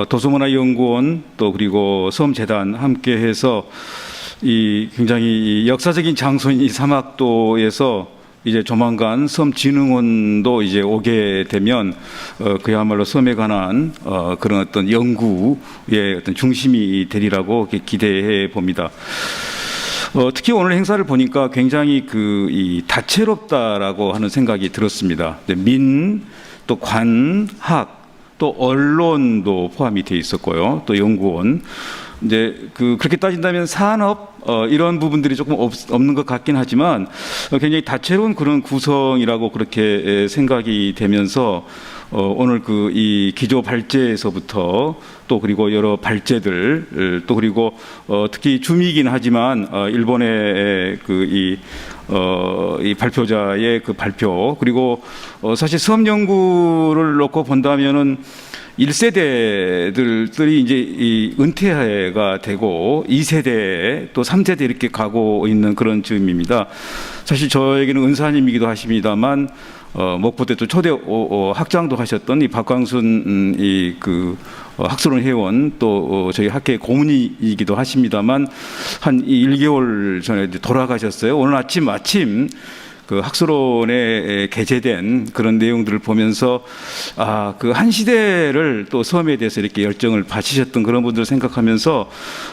도서문화연구원 또 그리고 섬재단 함께해서 이 굉장히 역사적인 장소인 이 사막도에서 이제 조만간 섬진흥원도 이제 오게 되면 그야말로 섬에 관한 그런 어떤 연구의 어떤 중심이 되리라고 기대해 봅니다. 특히 오늘 행사를 보니까 굉장히 이 다채롭다라고 하는 생각이 들었습니다. 민, 또 관, 학, 또 언론도 포함이 되어 있었고요. 또 연구원. 이제 그렇게 따진다면 산업 이런 부분들이 조금 없는 것 같긴 하지만 굉장히 다채로운 그런 구성이라고 그렇게 생각이 되면서 오늘 이 기조 발제에서부터 또 그리고 여러 발제들 또 그리고 특히 줌이긴 하지만 일본의 이 발표자의 그 발표 그리고 사실 섬 연구를 놓고 본다면은 1세대들이 이제 이 은퇴가 되고 2세대 또 3세대 이렇게 가고 있는 그런 즈음입니다. 사실 저에게는 은사님이기도 하십니다만 목포 때 또 초대 학장도 하셨던 이 박광순 학술원 회원 또 저희 학회 고문이기도 하십니다만 한 1개월 전에 돌아가셨어요. 오늘 아침 그 학술원에 게재된 그런 내용들을 보면서 그 한 시대를 또 섬에 대해서 이렇게 열정을 바치셨던 그런 분들을 생각하면서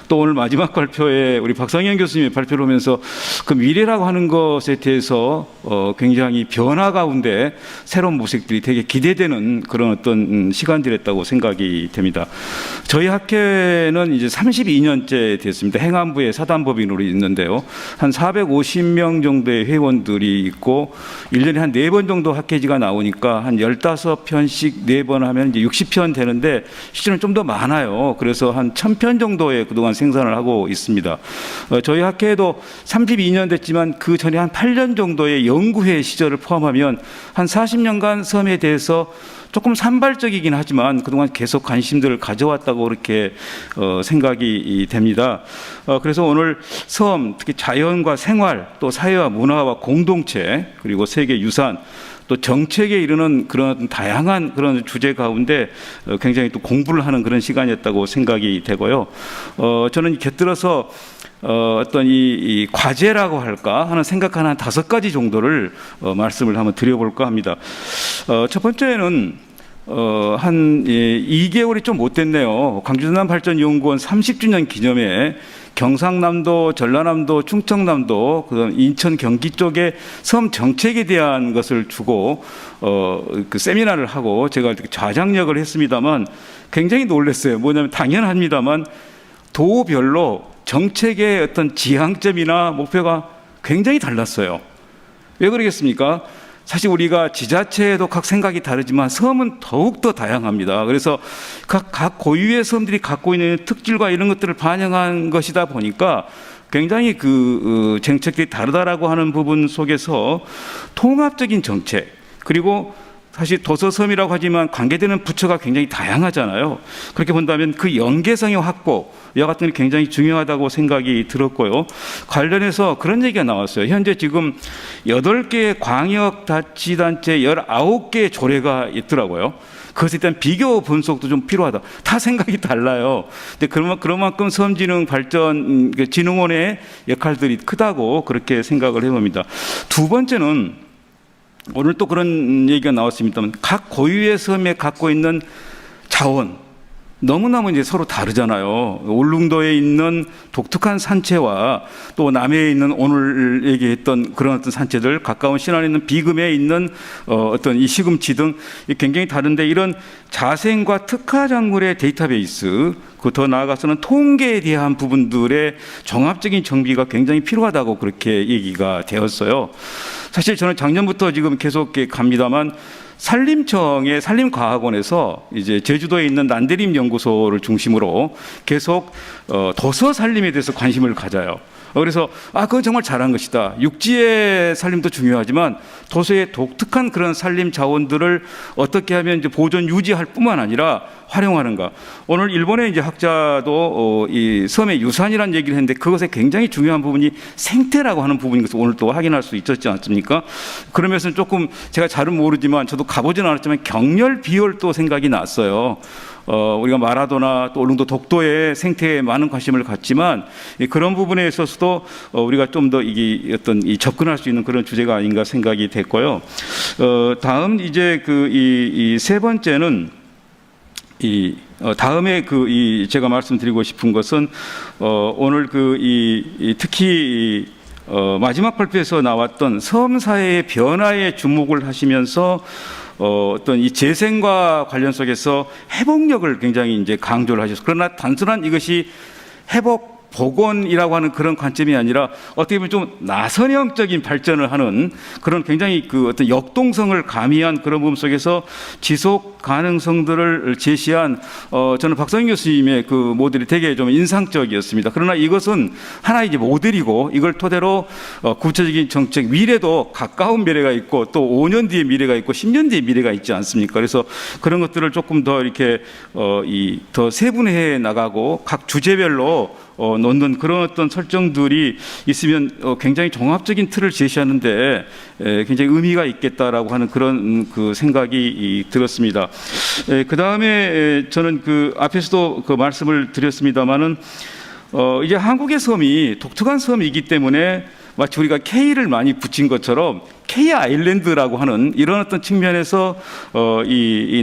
또 오늘 마지막 발표에 우리 박상현 교수님이 발표를 하면서 그 미래라고 하는 것에 대해서 굉장히 변화 가운데 새로운 모색들이 되게 기대되는 그런 어떤 시간들이었다고 생각이 됩니다. 저희 학회는 이제 32년째 됐습니다. 행안부의 사단법인으로 있는데요. 한 450명 정도의 회원들이 있고 1년에 한 4번 정도 학회지가 나오니까 한 15편씩 4번 하면 이제 60편 되는데 실제는 좀 더 많아요. 그래서 한 1000편 정도의 그동안 생산을 하고 있습니다. 저희 학회에도 32년 됐지만 그 전에 한 8년 정도의 연구회 시절을 포함하면 한 40년간 섬에 대해서 조금 산발적이긴 하지만 그동안 계속 관심들을 가져왔다고 그렇게 생각이 됩니다. 그래서 오늘 섬, 특히 자연과 생활, 또 사회와 문화와 공동체, 그리고 세계 유산, 또 정책에 이르는 그런 다양한 그런 주제 가운데 굉장히 또 공부를 하는 그런 시간이었다고 생각이 되고요. 저는 곁들여서 어떤 이 과제라고 할까 하는 생각하는 한 5가지 정도를 말씀을 한번 드려볼까 합니다. 첫 번째는 한 2개월이 좀 못 됐네요. 광주전남발전연구원 30주년 기념에 경상남도, 전라남도, 충청남도, 그다음 인천, 경기 쪽에 섬 정책에 대한 것을 주고 그 세미나를 하고 제가 좌장역을 했습니다만 굉장히 놀랐어요. 뭐냐면 당연합니다만 도별로 정책의 어떤 지향점이나 목표가 굉장히 달랐어요. 왜 그러겠습니까? 사실 우리가 지자체에도 각 생각이 다르지만 섬은 더욱더 다양합니다. 그래서 각 고유의 섬들이 갖고 있는 특질과 이런 것들을 반영한 것이다 보니까 굉장히 그 정책들이 다르다라고 하는 부분 속에서 통합적인 정책 그리고 사실 도서섬이라고 하지만 관계되는 부처가 굉장히 다양하잖아요. 그렇게 본다면 그 연계성의 확보 이와 같은 게 굉장히 중요하다고 생각이 들었고요. 관련해서 그런 얘기가 나왔어요. 현재 지금 8개의 광역자치단체 19개의 조례가 있더라고요. 그것에 일단 비교 분석도 좀 필요하다. 다 생각이 달라요. 근데 그런 만큼 섬진흥원의 역할들이 크다고 그렇게 생각을 해봅니다. 두 번째는 오늘 또 그런 얘기가 나왔습니다만 각 고유의 섬에 갖고 있는 자원 너무너무 이제 서로 다르잖아요. 울릉도에 있는 독특한 산채와 또 남해에 있는 오늘 얘기했던 그런 어떤 산채들, 가까운 신안에 있는 비금에 있는 어떤 이 시금치 등 굉장히 다른데 이런 자생과 특화작물의 데이터베이스, 그 더 나아가서는 통계에 대한 부분들의 종합적인 정비가 굉장히 필요하다고 그렇게 얘기가 되었어요. 사실 저는 작년부터 지금 계속 갑니다만 산림청의 산림과학원에서 이제 제주도에 있는 난대림 연구소를 중심으로 계속 도서 산림에 대해서 관심을 가져요. 그래서 그건 정말 잘한 것이다. 육지의 산림도 중요하지만 도서의 독특한 그런 산림 자원들을 어떻게 하면 이제 보존 유지할 뿐만 아니라 활용하는가. 오늘 일본의 이제 학자도 이 섬의 유산이라는 얘기를 했는데 그것에 굉장히 중요한 부분이 생태라고 하는 부분인 것을 오늘 또 확인할 수 있었지 않습니까? 그러면서 조금 제가 잘은 모르지만 저도 가보지는 않았지만 경렬 비열도 생각이 났어요. 우리가 마라도나 또 울릉도 독도의 생태에 많은 관심을 갖지만 그런 부분에 있어서도 우리가 좀 더 이게 어떤 이 접근할 수 있는 그런 주제가 아닌가 생각이 됐고요. 다음 이제 그 이 세 번째는 다음에 제가 말씀드리고 싶은 것은 오늘 특히 마지막 발표에서 나왔던 섬 사회의 변화에 주목을 하시면서 어떤 이 재생과 관련 속에서 회복력을 굉장히 이제 강조를 하셨어요. 그러나 단순한 이것이 회복 복원이라고 하는 그런 관점이 아니라 어떻게 보면 좀 나선형적인 발전을 하는 그런 굉장히 그 어떤 역동성을 가미한 그런 부분 속에서 지속 가능성들을 제시한 저는 박성인 교수님의 그 모델이 되게 좀 인상적이었습니다. 그러나 이것은 하나의 이제 모델이고 이걸 토대로 구체적인 정책 미래도 가까운 미래가 있고 또 5년 뒤의 미래가 있고 10년 뒤의 미래가 있지 않습니까? 그래서 그런 것들을 조금 더 이렇게 더 세분화해 나가고 각 주제별로 놓는 그런 어떤 설정들이 있으면 굉장히 종합적인 틀을 제시하는데 굉장히 의미가 있겠다라고 하는 그런 그 생각이 들었습니다. 그 다음에 저는 그 앞에서도 그 말씀을 드렸습니다만은 이제 한국의 섬이 독특한 섬이기 때문에 마치 우리가 K를 많이 붙인 것처럼 K 아일랜드라고 하는 이런 어떤 측면에서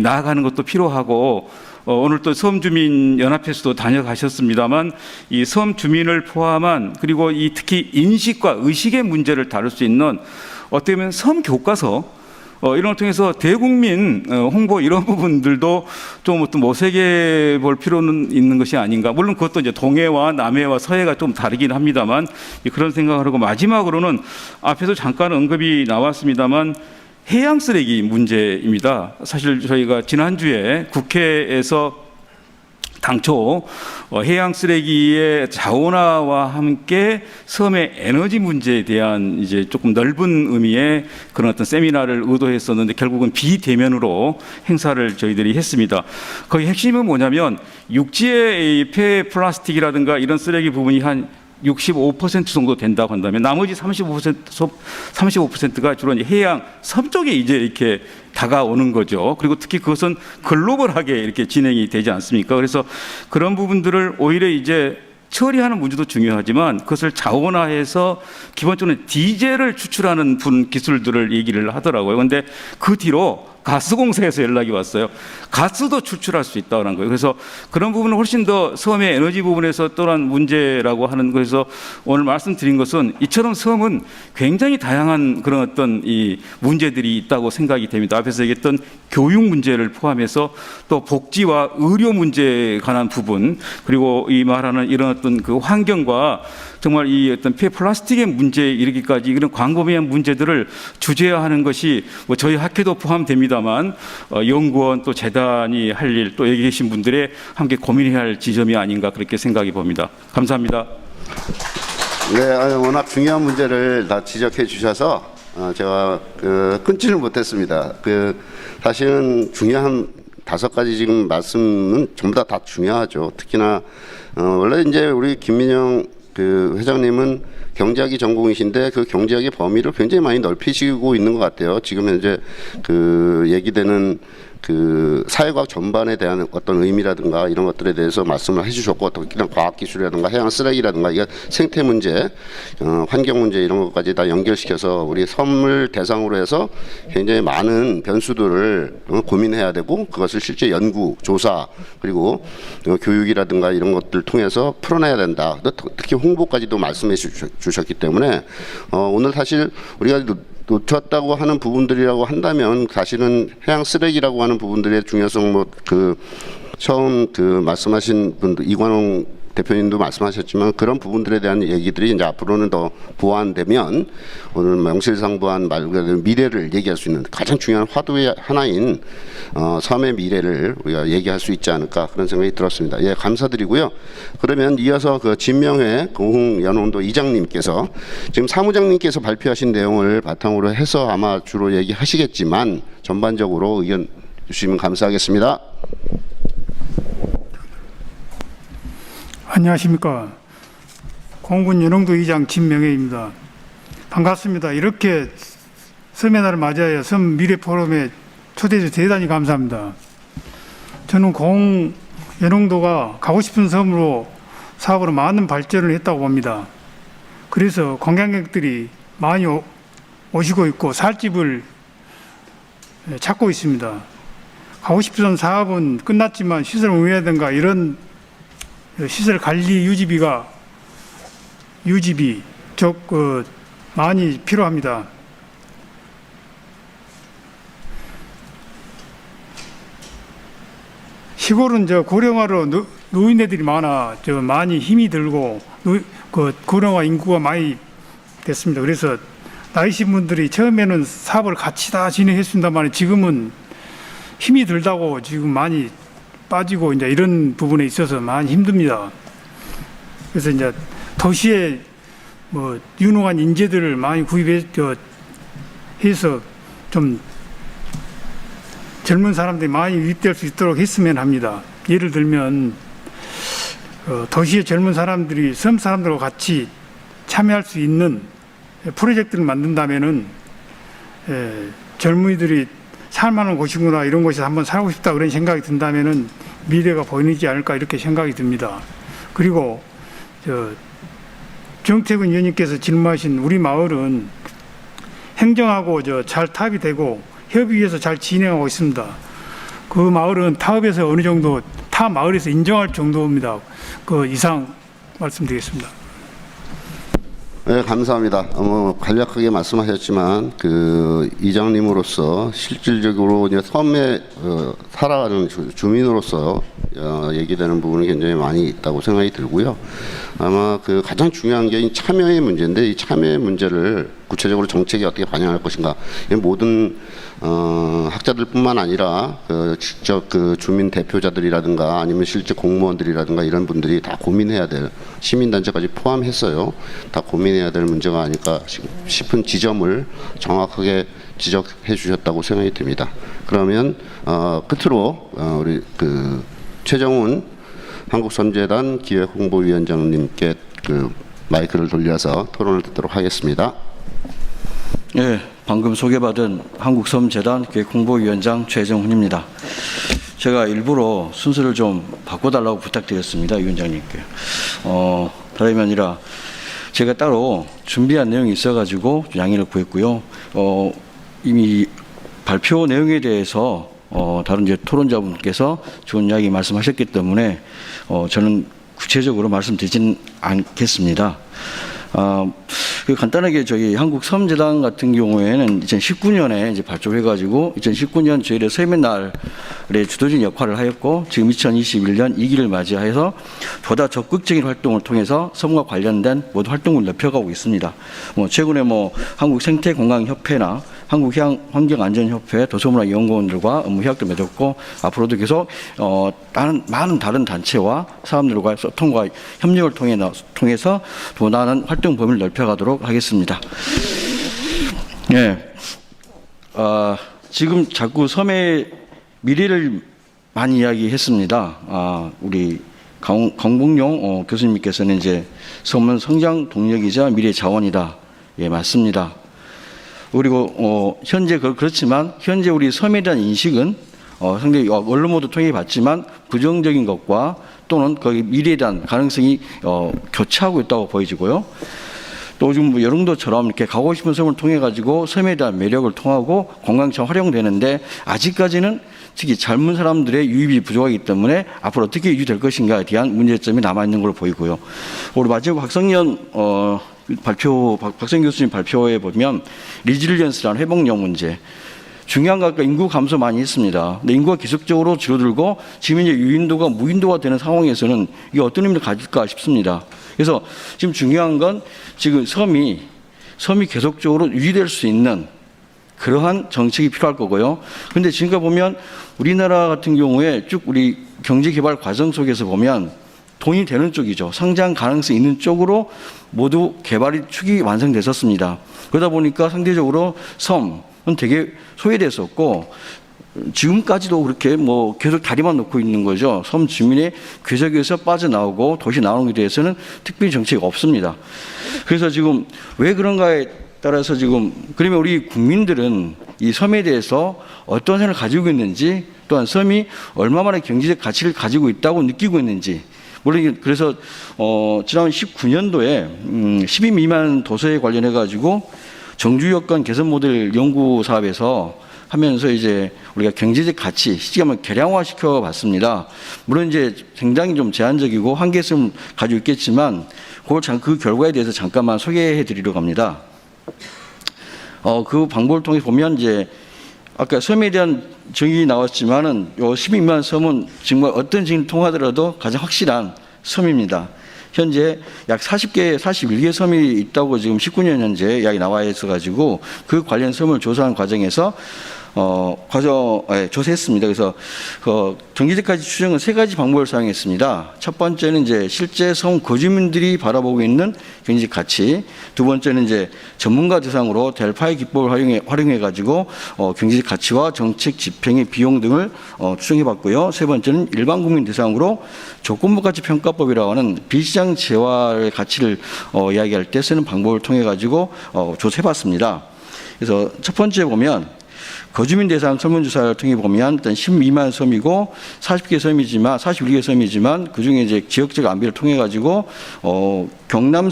나아가는 것도 필요하고 오늘 또 섬주민연합회에서도 다녀가셨습니다만 이 섬주민을 포함한 그리고 특히 인식과 의식의 문제를 다룰 수 있는 어떻게 보면 섬교과서 이런 걸 통해서 대국민 홍보 이런 부분들도 좀 어떤 모색해 볼 필요는 있는 것이 아닌가. 물론 그것도 이제 동해와 남해와 서해가 좀 다르긴 합니다만 그런 생각을 하고 마지막으로는 앞에서 잠깐 언급이 나왔습니다만 해양 쓰레기 문제입니다. 사실 저희가 지난주에 국회에서 당초 해양 쓰레기의 자원화와 함께 섬의 에너지 문제에 대한 이제 조금 넓은 의미의 그런 어떤 세미나를 의도했었는데 결국은 비대면으로 행사를 저희들이 했습니다. 거기 핵심은 뭐냐면 육지의 폐 플라스틱이라든가 이런 쓰레기 부분이 한 65% 정도 된다고 한다면 나머지 35%가 주로 이제 해양 섬 쪽에 이제 이렇게 다가오는 거죠. 그리고 특히 그것은 글로벌하게 이렇게 진행이 되지 않습니까? 그래서 그런 부분들을 오히려 이제 처리하는 문제도 중요하지만 그것을 자원화해서 기본적으로 디젤을 추출하는 기술들을 얘기를 하더라고요. 그런데 그 뒤로 가스공사에서 연락이 왔어요. 가스도 추출할 수 있다는 거예요. 그래서 그런 부분은 훨씬 더 섬의 에너지 부분에서 또한 문제라고 하는 거에서 오늘 말씀드린 것은 이처럼 섬은 굉장히 다양한 그런 어떤 이 문제들이 있다고 생각이 됩니다. 앞에서 얘기했던 교육 문제를 포함해서 또 복지와 의료 문제에 관한 부분 그리고 이 말하는 이런 어떤 그 환경과 정말 이 어떤 플라스틱의 문제에 이르기까지 이런 광범위한 문제들을 주제화하는 것이 뭐 저희 학회도 포함됩니다만 연구원 또 재단이 할 일 또 여기 계신 분들의 함께 고민해야 할 지점이 아닌가 그렇게 생각이 봅니다. 감사합니다. 네, 워낙 중요한 문제를 다 지적해 주셔서 제가 끊지를 못했습니다. 사실은 중요한 5가지 지금 말씀은 전부 다 중요하죠. 특히나 원래 이제 우리 김민영 회장님은 경제학이 전공이신데 그 경제학의 범위를 굉장히 많이 넓히시고 있는 것 같아요. 지금 현재 얘기되는 사회과학 전반에 대한 어떤 의미라든가 이런 것들에 대해서 말씀을 해주셨고 특히나 과학기술이라든가 해양 쓰레기라든가 이게 생태 문제, 환경 문제 이런 것까지 다 연결시켜서 우리 섬을 대상으로 해서 굉장히 많은 변수들을 고민해야 되고 그것을 실제 연구, 조사 그리고 교육이라든가 이런 것들 통해서 풀어내야 된다. 특히 홍보까지도 말씀해 주셨기 때문에 오늘 사실 우리가 놓쳤다고 하는 부분들이라고 한다면 사실은 해양 쓰레기라고 하는 부분들의 중요성 처음 말씀하신 분들 이관홍 대표님도 말씀하셨지만 그런 부분들에 대한 얘기들이 이제 앞으로는 더 보완되면 오늘 명실상부한 말 그대로 미래를 얘기할 수 있는 가장 중요한 화두의 하나인 섬의 미래를 우리가 얘기할 수 있지 않을까 그런 생각이 들었습니다. 예, 감사드리고요. 그러면 이어서 그 진명회 고흥연원도 이장님께서 지금 사무장님께서 발표하신 내용을 바탕으로 해서 아마 주로 얘기하시겠지만 전반적으로 의견 주시면 감사하겠습니다. 안녕하십니까. 공군 연홍도 이장 진명혜입니다. 반갑습니다. 이렇게 섬의 날을 맞이하여 섬 미래 포럼에 초대해 주셔서 대단히 감사합니다. 저는 공군 연홍도가 가고 싶은 섬으로 사업으로 많은 발전을 했다고 봅니다. 그래서 관광객들이 많이 오시고 있고 살 집을 찾고 있습니다. 가고 싶은 사업은 끝났지만 시설 운영이라든가 이런 시설 관리 유지비 많이 필요합니다. 시골은 고령화로 노인네들이 많아 많이 힘이 들고 고령화 인구가 많이 됐습니다. 그래서 나이신 분들이 처음에는 사업을 같이 다 진행했습니다만 지금은 힘이 들다고 지금 많이 빠지고 이제 이런 부분에 있어서 많이 힘듭니다. 그래서 이제 도시에 유능한 인재들을 많이 구입해서 좀 젊은 사람들이 많이 유입될 수 있도록 했으면 합니다. 예를 들면 도시의 젊은 사람들이 섬 사람들과 같이 참여할 수 있는 프로젝트를 만든다면은 젊은이들이 살만한 곳이구나 이런 곳에서 한번 살고 싶다 그런 생각이 든다면은 미래가 보이지 않을까 이렇게 생각이 듭니다. 그리고 정태근 의원님께서 질문하신 우리 마을은 행정하고 잘 타협이 되고 협의해서 잘 진행하고 있습니다. 그 마을은 타협에서 어느 정도 타 마을에서 인정할 정도입니다. 그 이상 말씀드리겠습니다. 네, 감사합니다. 간략하게 말씀하셨지만 그 이장님으로서 실질적으로 이제 섬에 살아가는 주민으로서 얘기되는 부분이 굉장히 많이 있다고 생각이 들고요. 아마 그 가장 중요한 게 참여의 문제인데 이 참여의 문제를 구체적으로 정책이 어떻게 반영할 것인가. 모든 학자들뿐만 아니라 직접 그 주민 대표자들이라든가 아니면 실제 공무원들이라든가 이런 분들이 다 고민해야 될 시민단체까지 포함했어요. 다 고민해야 될 문제가 아닐까 싶은 지점을 정확하게 지적해 주셨다고 생각이 듭니다. 그러면 끝으로 우리 그 최정훈 한국섬재단 기획홍보위원장님께 그 마이크를 돌려서 토론을 듣도록 하겠습니다. 네, 방금 소개받은 한국섬재단 기획홍보위원장 최정훈입니다. 제가 일부러 순서를 좀 바꿔달라고 부탁드렸습니다, 위원장님께. 다름이 아니라 제가 따로 준비한 내용이 있어가지고 양해를 구했고요. 이미 발표 내용에 대해서 다른 이제 토론자분께서 좋은 이야기 말씀하셨기 때문에 저는 구체적으로 말씀드리진 않겠습니다. 간단하게 저희 한국섬재단 같은 경우에는 2019년에 이제 발족해가지고 2019년 저희의 섬의 날의 주도적인 역할을 하였고 지금 2021년 2기를 맞이해서 보다 적극적인 활동을 통해서 섬과 관련된 모든 활동을 넓혀가고 있습니다. 최근에 한국생태건강협회나 한국환경안전협회, 도서문화연구원들과 업무 협약도 맺었고 앞으로도 계속 많은 다른 단체와 사람들과의 소통과 협력을 통해서 더 나은 활동 범위를 넓혀가도록 하겠습니다. 네. 지금 자꾸 섬의 미래를 많이 이야기했습니다. 우리 강봉용 교수님께서는 이제 섬은 성장 동력이자 미래 자원이다. 예, 맞습니다. 그리고 현재 그렇지만 현재 우리 섬에 대한 인식은 상당히 언론 모두 통해 봤지만 부정적인 것과 또는 거기 미래에 대한 가능성이 교차하고 있다고 보여지고요. 또 지금 여릉도처럼 이렇게 가고 싶은 섬을 통해 가지고 섬에 대한 매력을 통하고 관광처럼 활용되는데 아직까지는 특히 젊은 사람들의 유입이 부족하기 때문에 앞으로 어떻게 유지될 것인가에 대한 문제점이 남아 있는 걸로 보이고요. 우리 마지막 박성년 박성현 교수님 발표에 보면 리질리언스라는 회복력 문제, 중요한 건 아까 인구 감소 많이 했습니다. 근데 인구가 계속적으로 줄어들고 지금 이제 유인도가 무인도가 되는 상황에서는 이게 어떤 의미를 가질까 싶습니다. 그래서 지금 중요한 건 지금 섬이 계속적으로 유지될 수 있는 그러한 정책이 필요할 거고요. 그런데 지금까지 보면 우리나라 같은 경우에 쭉 우리 경제개발 과정 속에서 보면 돈이 되는 쪽이죠. 상장 가능성이 있는 쪽으로 모두 개발이 축이 완성됐었습니다. 그러다 보니까 상대적으로 섬은 되게 소외됐었고 지금까지도 그렇게 뭐 계속 다리만 놓고 있는 거죠. 섬 주민의 궤적에서 빠져나오고 도시 나오는 것에 대해서는 특별히 정책이 없습니다. 그래서 지금 왜 그런가에 따라서 지금 그러면 우리 국민들은 이 섬에 대해서 어떤 생각을 가지고 있는지 또한 섬이 얼마만의 경제적 가치를 가지고 있다고 느끼고 있는지 물론 그래서 지난 19년도에 12 미만 도서에 관련해 가지고 정주 여건 개선 모델 연구 사업에서 하면서 이제 우리가 경제적 가치 시점을 계량화시켜 봤습니다. 물론 이제 굉장히 좀 제한적이고 한계성을 가지고 있겠지만 그 결과에 대해서 잠깐만 소개해 드리려고 합니다. 그 방법을 통해 보면 이제 아까 섬에 대한 정의 나왔지만은 요 12만 섬은 정말 어떤 정의를 통하더라도 가장 확실한 섬입니다. 현재 약 41개 섬이 있다고 지금 19년 현재 이야기 나와 있어 가지고 그 관련 섬을 조사한 과정에서 조사했습니다. 그래서 경제적 가치 추정은 3가지 방법을 사용했습니다. 첫 번째는 이제 실제 섬 거주민들이 바라보고 있는 경제적 가치, 두 번째는 이제 전문가 대상으로 델파이 기법을 활용해 가지고 경제적 가치와 정책 집행의 비용 등을 추정해봤고요. 세 번째는 일반 국민 대상으로 조건부 가치 평가법이라고 하는 비시장 재화의 가치를 이야기할 때 쓰는 방법을 통해 가지고 조사해봤습니다. 그래서 첫 번째 보면 거주민 대상 설문조사를 통해 보면 일단 12만 섬이고 41개 섬이지만 그중에 이제 지역적 안비를 통해 가지고 경남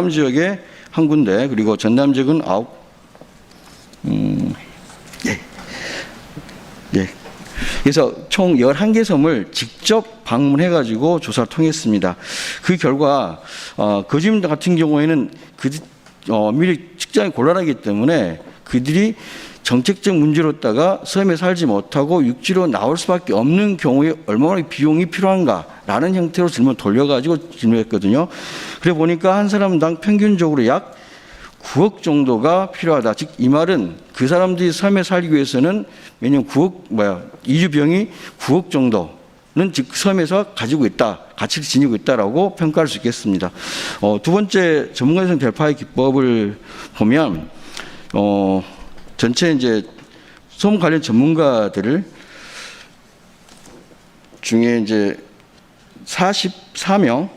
지역에 한 군데 그리고 전남 지역은 9. 그래서 총 11개 섬을 직접 방문해 가지고 조사를 통했습니다. 그 결과 거주민 같은 경우에는 미리 직장이 곤란하기 때문에 그들이 정책적 문제로다가 섬에 살지 못하고 육지로 나올 수밖에 없는 경우에 얼마나 비용이 필요한가라는 형태로 질문을 돌려가지고 질문했거든요. 그래 보니까 한 사람당 평균적으로 약 9억 정도가 필요하다. 즉 이 말은 그 사람들이 섬에 살기 위해서는 매년 이주 비용이 9억 정도는 즉 섬에서 가지고 있다, 가치를 지니고 있다라고 평가할 수 있겠습니다. 두 번째 전문가 대상 델파이 기법을 보면 전체 이제 섬 관련 전문가들을 중에 이제 44명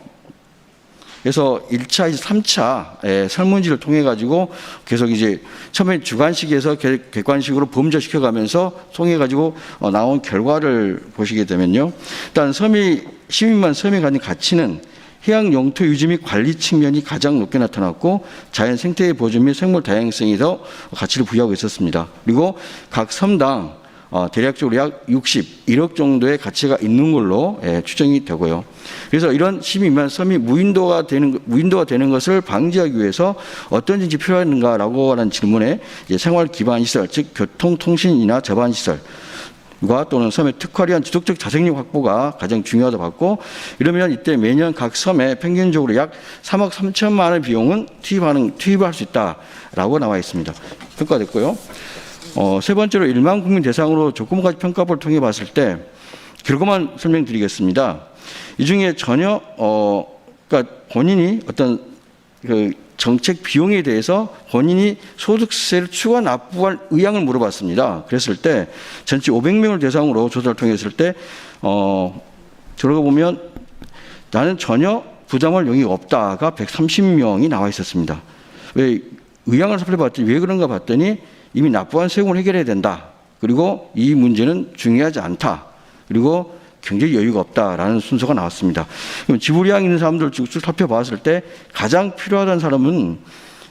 그래서 1차, 3차 설문지를 통해 가지고 계속 이제 처음에 주관식에서 객관식으로 범접시켜 가면서 통해 가지고 나온 결과를 보시게 되면요. 일단 12만 섬이 가진 가치는 해양 영토 유지 및 관리 측면이 가장 높게 나타났고 자연 생태의 보존 및 생물 다양성이 더 가치를 부여하고 있었습니다. 그리고 각 섬당 대략적으로 약 61억 정도의 가치가 있는 걸로 추정이 되고요. 그래서 이런 12만 섬이 무인도가 되는 것을 방지하기 위해서 어떤 정책이 필요한가라고 하는 질문에 생활 기반 시설, 즉 교통, 통신이나 접안 시설 또는 섬의 특화리한 지속적 자생력 확보가 가장 중요하다고 봤고 이러면 이때 매년 각 섬에 평균적으로 약 3억 3천만 원의 비용은 투입할 수 있다라고 나와 있습니다. 평가됐고요. 세 번째로 1만 국민 대상으로 조건부 가치 평가법을 통해 봤을 때 결과만 설명드리겠습니다. 이 중에 전혀 그러니까 본인이 어떤 정책 비용에 대해서 본인이 소득세를 추가 납부할 의향을 물어봤습니다. 그랬을 때 전체 500명을 대상으로 조사를 통했을 때 들어가 보면 나는 전혀 부담할 용의가 없다가 130명이 나와 있었습니다. 왜 의향을 살펴봤더니 왜 그런가 봤더니 이미 납부한 세금을 해결해야 된다. 그리고 이 문제는 중요하지 않다. 그리고 경제 여유가 없다라는 순서가 나왔습니다. 그럼 지불의향 있는 사람들 쭉 살펴봤을 때 가장 필요하다는 사람은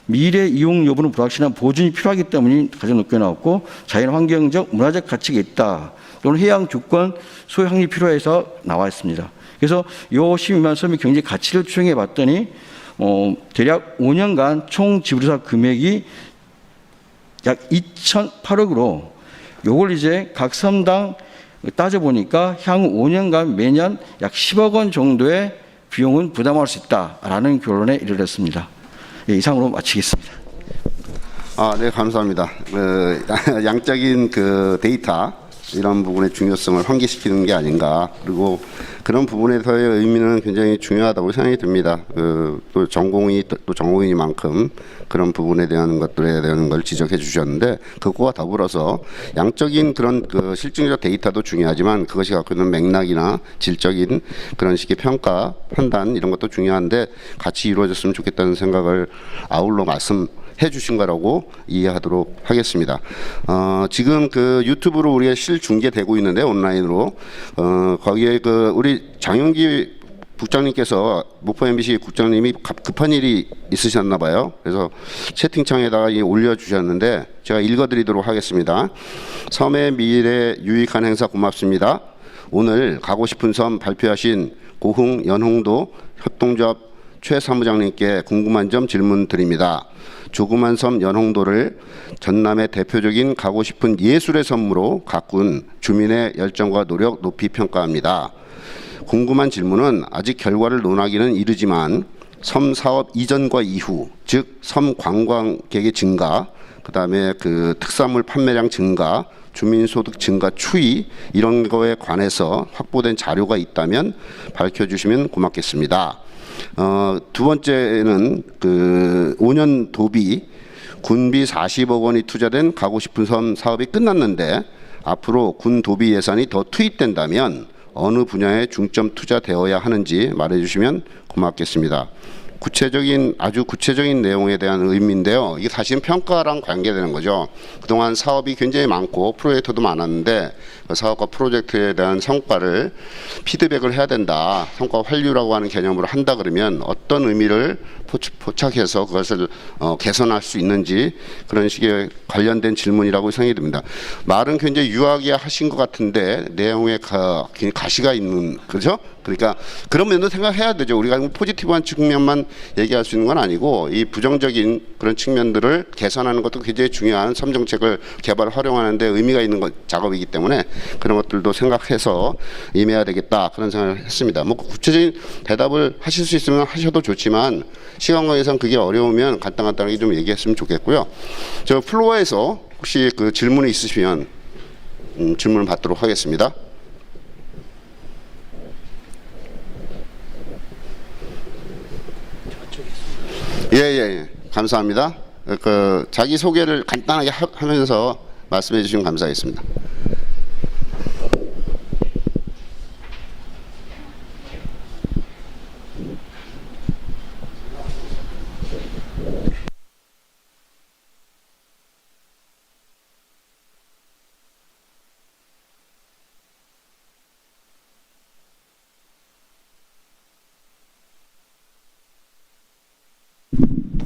미래 이용 여부는 불확실한 보존이 필요하기 때문에 가장 높게 나왔고 자연환경적 문화적 가치가 있다. 또는 해양 주권 소유 확립이 필요해서 나와 있습니다. 그래서 이 12만 섬의 경제 가치를 추정해 봤더니 대략 5년간 총 지불의사 금액이 약 2,008억으로 요걸 이제 각 섬당 따져보니까 향후 5년간 매년 약 10억 원 정도의 비용은 부담할 수 있다라는 결론에 이르렀습니다. 예, 이상으로 마치겠습니다. 네, 감사합니다. 양적인 그 데이터 이런 부분의 중요성을 환기시키는 게 아닌가. 그리고 그런 부분에서의 의미는 굉장히 중요하다고 생각이 듭니다. 또 전공이 또 전공이니만큼 그런 부분에 대한 것들에 대한 걸 지적해 주셨는데, 그것과 더불어서 양적인 그런 그 실증적 데이터도 중요하지만 그것이 갖고 있는 맥락이나 질적인 그런 식의 평가, 판단 이런 것도 중요한데 같이 이루어졌으면 좋겠다는 생각을 아울러 말씀해 주신 거라고 이해하도록 하겠습니다. 지금 그 유튜브로 우리가 실중계되고 있는데, 온라인으로 거기에 그 우리 장윤기 국장님께서 목포 MBC 국장님이 급한 일이 있으셨나 봐요. 그래서 채팅창에다가 올려주셨는데 제가 읽어드리도록 하겠습니다. 섬의 미래 유익한 행사 고맙습니다. 오늘 가고 싶은 섬 발표하신 고흥 연홍도 협동조합 최 사무장님께 궁금한 점 질문 드립니다. 조그만 섬 연홍도를 전남의 대표적인 가고 싶은 예술의 섬으로 가꾼 주민의 열정과 노력 높이 평가합니다. 궁금한 질문은 아직 결과를 논하기는 이르지만 섬 사업 이전과 이후, 즉 섬 관광객의 증가, 그다음에 그 특산물 판매량 증가, 주민소득 증가 추이 이런 거에 관해서 확보된 자료가 있다면 밝혀주시면 고맙겠습니다. 두 번째는 그 5년 도비 군비 40억 원이 투자된 가고 싶은 섬 사업이 끝났는데 앞으로 군 도비 예산이 더 투입된다면 어느 분야에 중점 투자되어야 하는지 말해주시면 고맙겠습니다. 아주 구체적인 내용에 대한 의미인데요. 이게 사실은 평가랑 관계되는 거죠. 그동안 사업이 굉장히 많고 프로젝트도 많았는데 그 사업과 프로젝트에 대한 성과를 피드백을 해야 된다. 성과 환류라고 하는 개념으로 한다 그러면 어떤 의미를 포착해서 그것을 개선할 수 있는지, 그런 식의 관련된 질문이라고 생각이 듭니다. 말은 굉장히 유하게 하신 것 같은데 내용에 가시가 있는, 그렇죠? 그러니까 그런 면도 생각해야 되죠. 우리가 포지티브한 측면만 얘기할 수 있는 건 아니고 이 부정적인 그런 측면들을 개선하는 것도 굉장히 중요한 섬 정책을 개발 활용하는 데 의미가 있는 작업이기 때문에 그런 것들도 생각해서 임해야 되겠다, 그런 생각을 했습니다. 뭐 구체적인 대답을 하실 수 있으면 하셔도 좋지만 시간 관계상 그게 어려우면 간단하게 좀 얘기했으면 좋겠고요. 저 플로어에서 혹시 그 질문이 있으시면 질문을 받도록 하겠습니다. 예. 감사합니다. 그 자기 소개를 간단하게 하면서 말씀해 주시면 감사하겠습니다.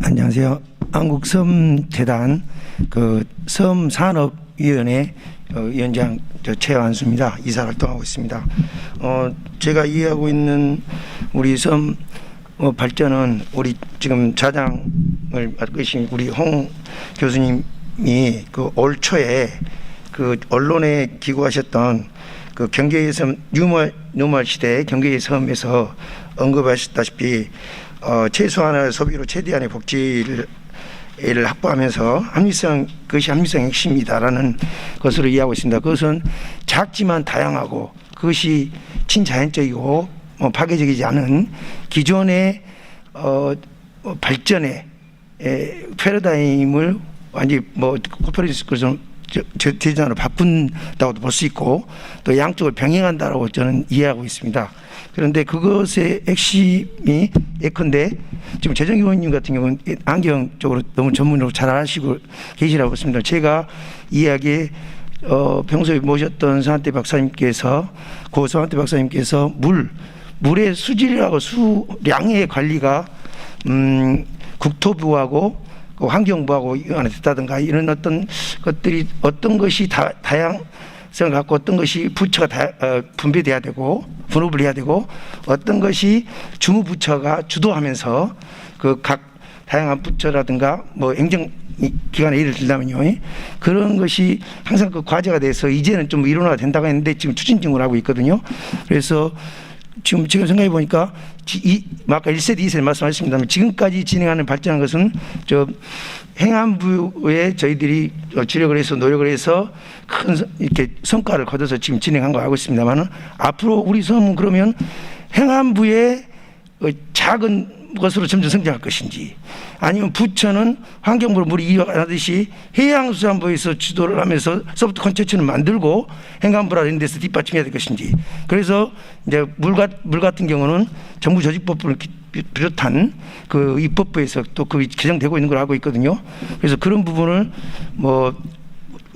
안녕하세요. 한국섬재단 그 섬산업위원회 위원장 최완수입니다. 이사 활동하고 있습니다. 제가 이해하고 있는 우리 섬 발전은 우리 지금 자장을 맡고 계신 우리 홍 교수님이 그 올 초에 그 언론에 기고하셨던 그 경계의 섬 뉴멀 시대 경계의 섬에서 언급하셨다시피 최소한의 소비로 최대한의 복지를 확보하면서 그것이 합리성의 핵심이다라는 것으로 이해하고 있습니다. 그것은 작지만 다양하고 그것이 친자연적이고 파괴적이지 않은 기존의 발전의 패러다임을 완전히 코퍼니쿠스처럼 제도로 바꾼다고도 볼 수 있고 또 양쪽을 병행한다라고 저는 이해하고 있습니다. 그런데 그것의 핵심이 예컨대 지금 재정기 의원님 같은 경우는 안경 쪽으로 너무 전문으로 잘 아시고 계시라고 했습니다. 제가 이야기에 평소에 모셨던 서한태 박사님께서 서한태 박사님께서 물의 수질하고 수량의 관리가 국토부하고 환경부하고 안에 됐다든가 이런 어떤 것들이 어떤 것이 다양성을 갖고 어떤 것이 부처가 분배돼야 되고 분업을 해야 되고 어떤 것이 주무부처가 주도하면서 그 각 다양한 부처라든가 뭐 행정 기관에 예를 들자면요, 그런 것이 항상 그 과제가 돼서 이제는 좀 일원화가 된다고 했는데 지금 추진 중을 하고 있거든요. 그래서 지금 생각해 보니까 아까 1세대, 2세대 말씀하셨습니다만 지금까지 진행하는 발전한 것은 저 행안부에 저희들이 주력을 해서 노력을 해서 큰 이렇게 성과를 거둬서 지금 진행한 거 알고 있습니다만은 앞으로 우리 섬은 그러면 행안부의 작은 것으로 점점 성장할 것인지, 아니면 부처는 환경부로 물이 이어가듯이 해양수산부에서 주도를 하면서 소프트 콘텐츠를 만들고 행안부라 이런 데서 뒷받침해야 될 것인지. 그래서 이제 물 같은 경우는 정부 조직법을 비롯한 그 입법부에서 또 그 개정되고 있는 걸 알고 있거든요. 그래서 그런 부분을 뭐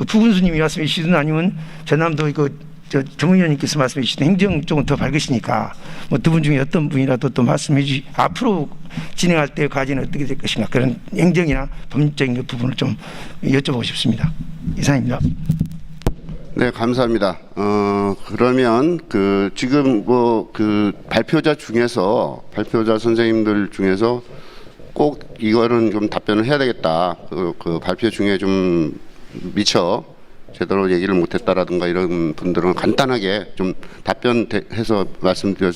부군수님이 말씀해 주시든 아니면 전남도 정의원님께서 말씀해 주시던 행정 쪽은 더 밝으시니까 뭐 두 분 중에 어떤 분이라도 또 말씀해 앞으로 진행할 때 과제는 어떻게 될 것인가, 그런 행정이나 법률적인 부분을 좀 여쭤보고 싶습니다. 이상입니다. 네, 감사합니다. 그러면 지금 발표자 선생님들 중에서 꼭 이거는 좀 답변을 해야 되겠다. 그 발표 중에 좀 미처 제대로 얘기를 못했다라든가 이런 분들은 간단하게 좀 답변해서 말씀드려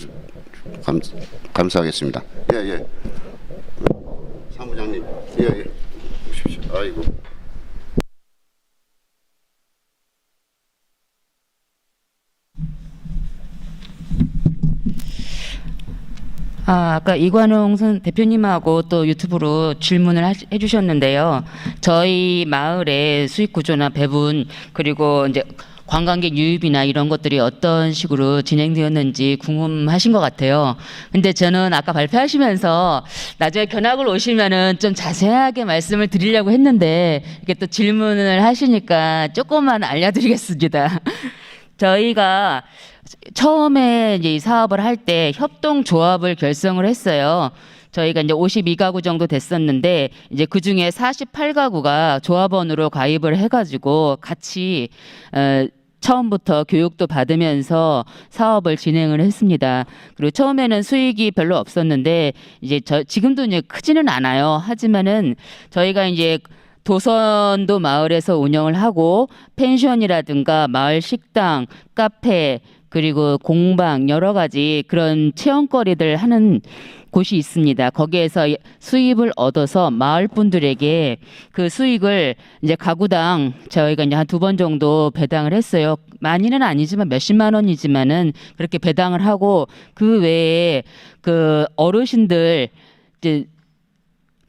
감사하겠습니다. 예. 사무장님, 예. 오십시오. 아이고. 아까 이관홍 대표님하고 또 유튜브로 질문을 해주셨는데요. 저희 마을의 수익 구조나 배분, 그리고 이제 관광객 유입이나 이런 것들이 어떤 식으로 진행되었는지 궁금하신 것 같아요. 근데 저는 아까 발표하시면서 나중에 견학을 오시면은 좀 자세하게 말씀을 드리려고 했는데 이렇게 또 질문을 하시니까 조금만 알려드리겠습니다. 저희가 처음에 이제 이 사업을 할 때 협동조합을 결성을 했어요. 저희가 이제 52가구 정도 됐었는데 이제 그 중에 48가구가 조합원으로 가입을 해가지고 같이 처음부터 교육도 받으면서 사업을 진행을 했습니다. 그리고 처음에는 수익이 별로 없었는데 이제 지금도 이제 크지는 않아요. 하지만은 저희가 이제 도선도 마을에서 운영을 하고 펜션이라든가 마을 식당, 카페, 그리고 공방, 여러 가지 그런 체험거리들 하는 곳이 있습니다. 거기에서 수입을 얻어서 마을 분들에게 그 수익을 이제 가구당 저희가 이제 한 2번 정도 배당을 했어요. 많이는 아니지만 몇십만 원이지만은 그렇게 배당을 하고, 그 외에 그 어르신들 이제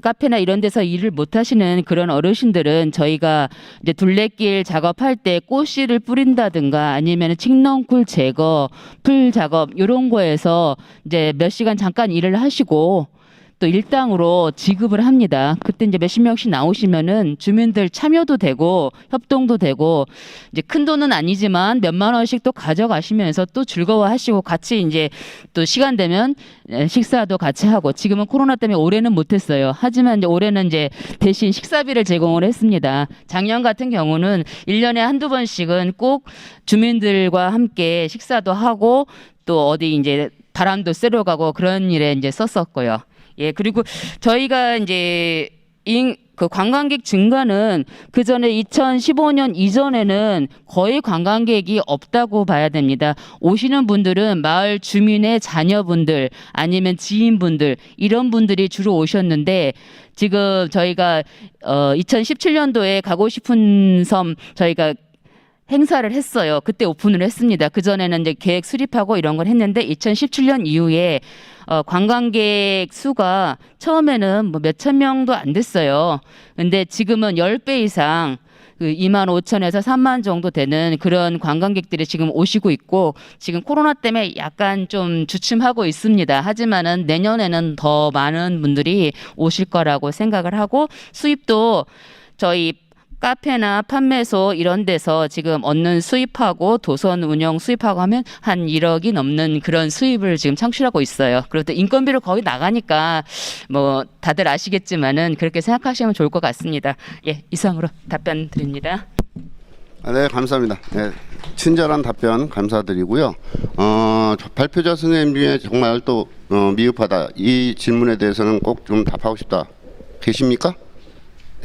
카페나 이런 데서 일을 못 하시는 그런 어르신들은 저희가 이제 둘레길 작업할 때 꽃씨를 뿌린다든가 아니면 칡넝쿨 제거, 풀 작업 이런 거에서 이제 몇 시간 잠깐 일을 하시고 또 일당으로 지급을 합니다. 그때 이제 몇십 명씩 나오시면은 주민들 참여도 되고 협동도 되고 이제 큰 돈은 아니지만 몇만 원씩 또 가져가시면서 또 즐거워하시고 같이 이제 또 시간 되면 식사도 같이 하고, 지금은 코로나 때문에 올해는 못했어요. 하지만 이제 올해는 이제 대신 식사비를 제공을 했습니다. 작년 같은 경우는 1년에 한두 번씩은 꼭 주민들과 함께 식사도 하고 또 어디 이제 바람도 쐬러 가고 그런 일에 이제 썼었고요. 예, 그리고 저희가 이제 그 관광객 증가는 그 전에 2015년 이전에는 거의 관광객이 없다고 봐야 됩니다. 오시는 분들은 마을 주민의 자녀분들 아니면 지인분들 이런 분들이 주로 오셨는데, 지금 저희가 2017년도에 가고 싶은 섬 저희가 행사를 했어요. 그때 오픈을 했습니다. 그전에는 이제 계획 수립하고 이런 걸 했는데 2017년 이후에 관광객 수가 처음에는 뭐 몇천 명도 안 됐어요. 근데 지금은 10배 이상 그 2만 5천에서 3만 정도 되는 그런 관광객들이 지금 오시고 있고, 지금 코로나 때문에 약간 좀 주춤하고 있습니다. 하지만은 내년에는 더 많은 분들이 오실 거라고 생각을 하고, 수입도 저희 카페나 판매소 이런 데서 지금 얻는 수입하고 도선 운영 수입하고 하면 한 1억이 넘는 그런 수입을 지금 창출하고 있어요. 그리고 또 인건비로 거의 나가니까 뭐 다들 아시겠지만은 그렇게 생각하시면 좋을 것 같습니다. 예, 이상으로 답변 드립니다. 네, 감사합니다. 네, 친절한 답변 감사드리고요. 발표자 선생님 중에 정말 또 미흡하다, 이 질문에 대해서는 꼭 좀 답하고 싶다 계십니까?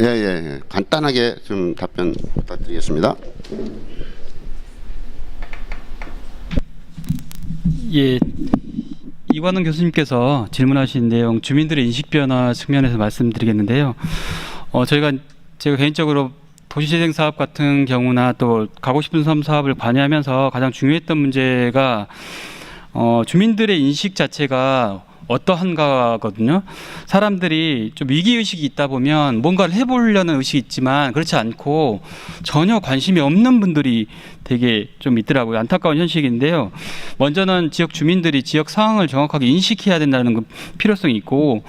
예. 간단하게 좀 답변 부탁드리겠습니다. 예, 이관원 교수님께서 질문하신 내용 주민들의 인식 변화 측면에서 말씀드리겠는데요. 제가 개인적으로 도시재생 사업 같은 경우나 또 가고 싶은 섬 사업을 관여하면서 가장 중요했던 문제가 주민들의 인식 자체가 어떠한가거든요. 사람들이 좀 위기의식이 있다 보면 뭔가를 해보려는 의식이 있지만 그렇지 않고 전혀 관심이 없는 분들이 되게 좀 있더라고요. 안타까운 현실인데요. 먼저는 지역 주민들이 지역 상황을 정확하게 인식해야 된다는 필요성이 있고,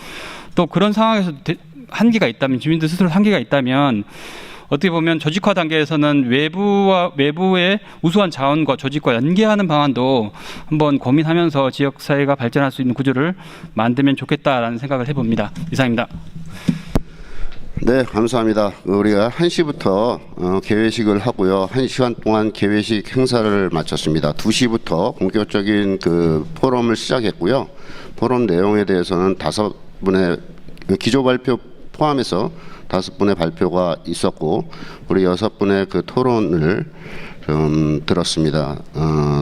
또 그런 상황에서 한계가 있다면, 주민들 스스로 한계가 있다면 어떻게 보면 조직화 단계에서는 외부의 우수한 자원과 조직과 연계하는 방안도 한번 고민하면서 지역사회가 발전할 수 있는 구조를 만들면 좋겠다라는 생각을 해봅니다. 이상입니다. 네, 감사합니다. 우리가 1시부터 개회식을 하고요. 1시간 동안 개회식 행사를 마쳤습니다. 2시부터 본격적인 그 포럼을 시작했고요. 포럼 내용에 대해서는 5분의 기조 발표 포함해서 5분의 발표가 있었고, 우리 6분의 그 토론을 좀 들었습니다.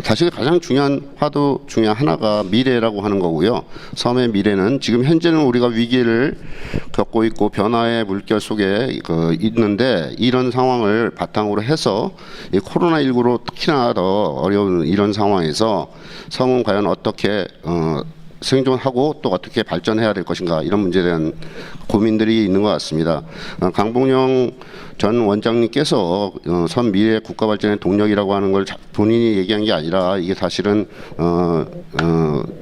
사실 가장 중요한 화두 중에 하나가 미래라고 하는 거고요. 섬의 미래는 지금 현재는 우리가 위기를 겪고 있고 변화의 물결 속에 있는데, 이런 상황을 바탕으로 해서 이 코로나19로 특히나 더 어려운 이런 상황에서 섬은 과연 어떻게 생존하고 또 어떻게 발전해야 될 것인가, 이런 문제에 대한 고민들이 있는 것 같습니다. 강봉영 전 원장님께서 섬 미래 국가 발전의 동력이라고 하는 걸 본인이 얘기한 게 아니라 이게 사실은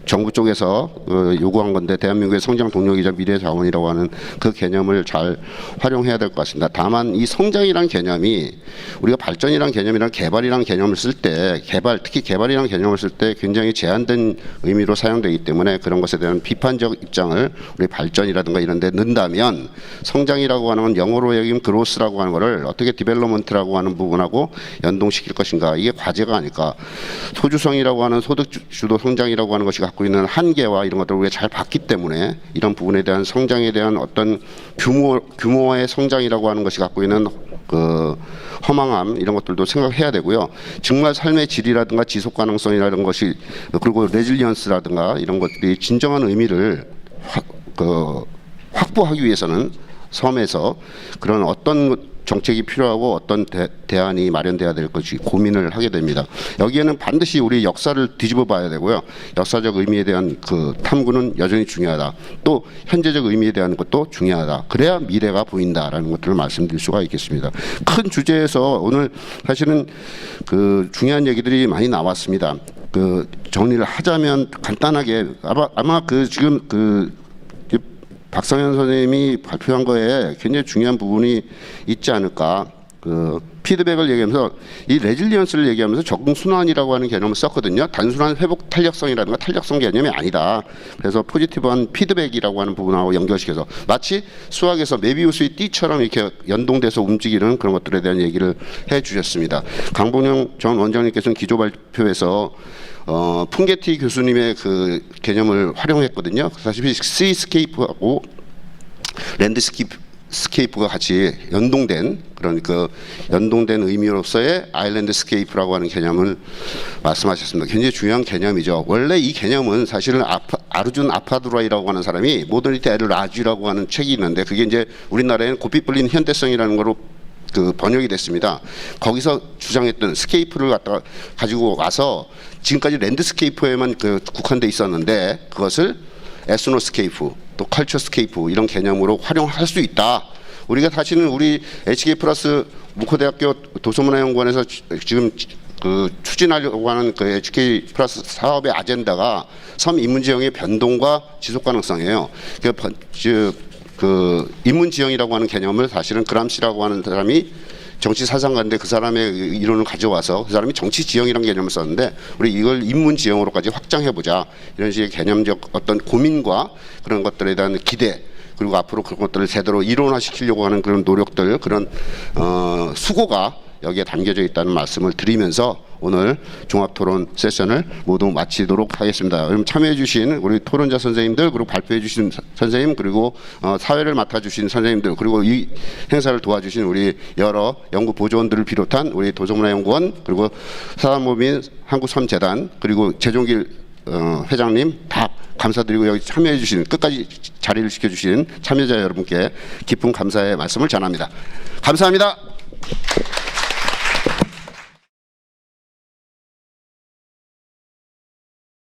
정부 쪽에서 요구한 건데, 대한민국의 성장 동력이자 미래 자원이라고 하는 그 개념을 잘 활용해야 될 것 같습니다. 다만 이 성장이란 개념이 우리가 발전이란 개념이랑 개발이란 개념을 쓸 때, 특히 개발이란 개념을 쓸 때 굉장히 제한된 의미로 사용되기 때문에 그런 것에 대한 비판적 입장을 우리 발전이라든가 이런 데 넣는다면, 성장이라고 하는 건 영어로 얘기하면 그로스라고 하는 거를 어떻게 디벨롭먼트라고 하는 부분하고 연동시킬 것인가, 이게 과제가 아닐까. 소주성이라고 하는 소득 주도 성장이라고 하는 것이 갖고 있는 한계와 이런 것들을 우리가 잘 봤기 때문에 이런 부분에 대한 성장에 대한 어떤 규모의 성장이라고 하는 것이 갖고 있는 그 허망함, 이런 것들도 생각해야 되고요. 정말 삶의 질이라든가 지속 가능성이라는 것이, 그리고 레질리언스라든가 이런 것들이 진정한 의미를 확보하기 위해서는 섬에서 그런 어떤 정책이 필요하고 어떤 대안이 마련돼야 될 것이 고민을 하게 됩니다. 여기에는 반드시 우리 역사를 뒤집어 봐야 되고요. 역사적 의미에 대한 그 탐구는 여전히 중요하다. 또 현재적 의미에 대한 것도 중요하다. 그래야 미래가 보인다라는 것들을 말씀드릴 수가 있겠습니다. 큰 주제에서 오늘 사실은 그 중요한 얘기들이 많이 나왔습니다. 그 정리를 하자면 간단하게 아마 그 지금 박성현 선생님이 발표한 거에 굉장히 중요한 부분이 있지 않을까. 그 피드백을 얘기하면서 이 레질리언스를 얘기하면서 적응 순환이라고 하는 개념을 썼거든요. 단순한 회복 탄력성이라든가 탄력성 개념이 아니다. 그래서 포지티브한 피드백이라고 하는 부분하고 연결시켜서 마치 수학에서 메비우스의 띠처럼 이렇게 연동돼서 움직이는 그런 것들에 대한 얘기를 해주셨습니다. 강봉영 전 원장님께서는 기조 발표에서 풍게티 교수님의 그 개념을 활용했거든요. 사실 시스케이프하고 랜드스케이프가 같이 연동된 그런 그 연동된 의미로서의 아일랜드스케이프라고 하는 개념을 말씀하셨습니다. 굉장히 중요한 개념이죠. 원래 이 개념은 사실은 아르준 아파두라이라고 하는 사람이 모더니티 엘 라지라고 하는 책이 있는데, 그게 이제 우리나라에는 고삐 불린 현대성이라는 거로 그 번역이 됐습니다. 거기서 주장했던 스케이프를 갖다가 가지고 와서 지금까지 랜드스케이프에만 국한돼 있었는데, 그것을 에스노스케이프 또 컬처스케이프 이런 개념으로 활용할 수 있다. 우리가 사실은 우리 HK 플러스 목포대학교 도서문화연구원에서 지금 그 추진하려고 하는 그 HK 플러스 사업의 아젠다가 섬 인문지형의 변동과 지속 가능성이에요. 그 인문지형이라고 하는 개념을 사실은 그람시라고 하는 사람이 정치 사상가인데 그 사람의 이론을 가져와서 그 사람이 정치 지형이라는 개념을 썼는데, 우리 이걸 인문 지형으로까지 확장해보자, 이런 식의 개념적 어떤 고민과 그런 것들에 대한 기대, 그리고 앞으로 그런 것들을 제대로 이론화시키려고 하는 그런 노력들, 그런 수고가 여기에 담겨져 있다는 말씀을 드리면서 오늘 종합토론 세션을 모두 마치도록 하겠습니다. 그럼 참여해주신 우리 토론자 선생님들, 그리고 발표해주신 선생님, 그리고 사회를 맡아주신 선생님들, 그리고 이 행사를 도와주신 우리 여러 연구 보조원들을 비롯한 우리 도정문화연구원, 그리고 사단법인 한국섬재단, 그리고 재종길 회장님 다 감사드리고, 여기 참여해주신, 끝까지 자리를 지켜주신 참여자 여러분께 깊은 감사의 말씀을 전합니다. 감사합니다.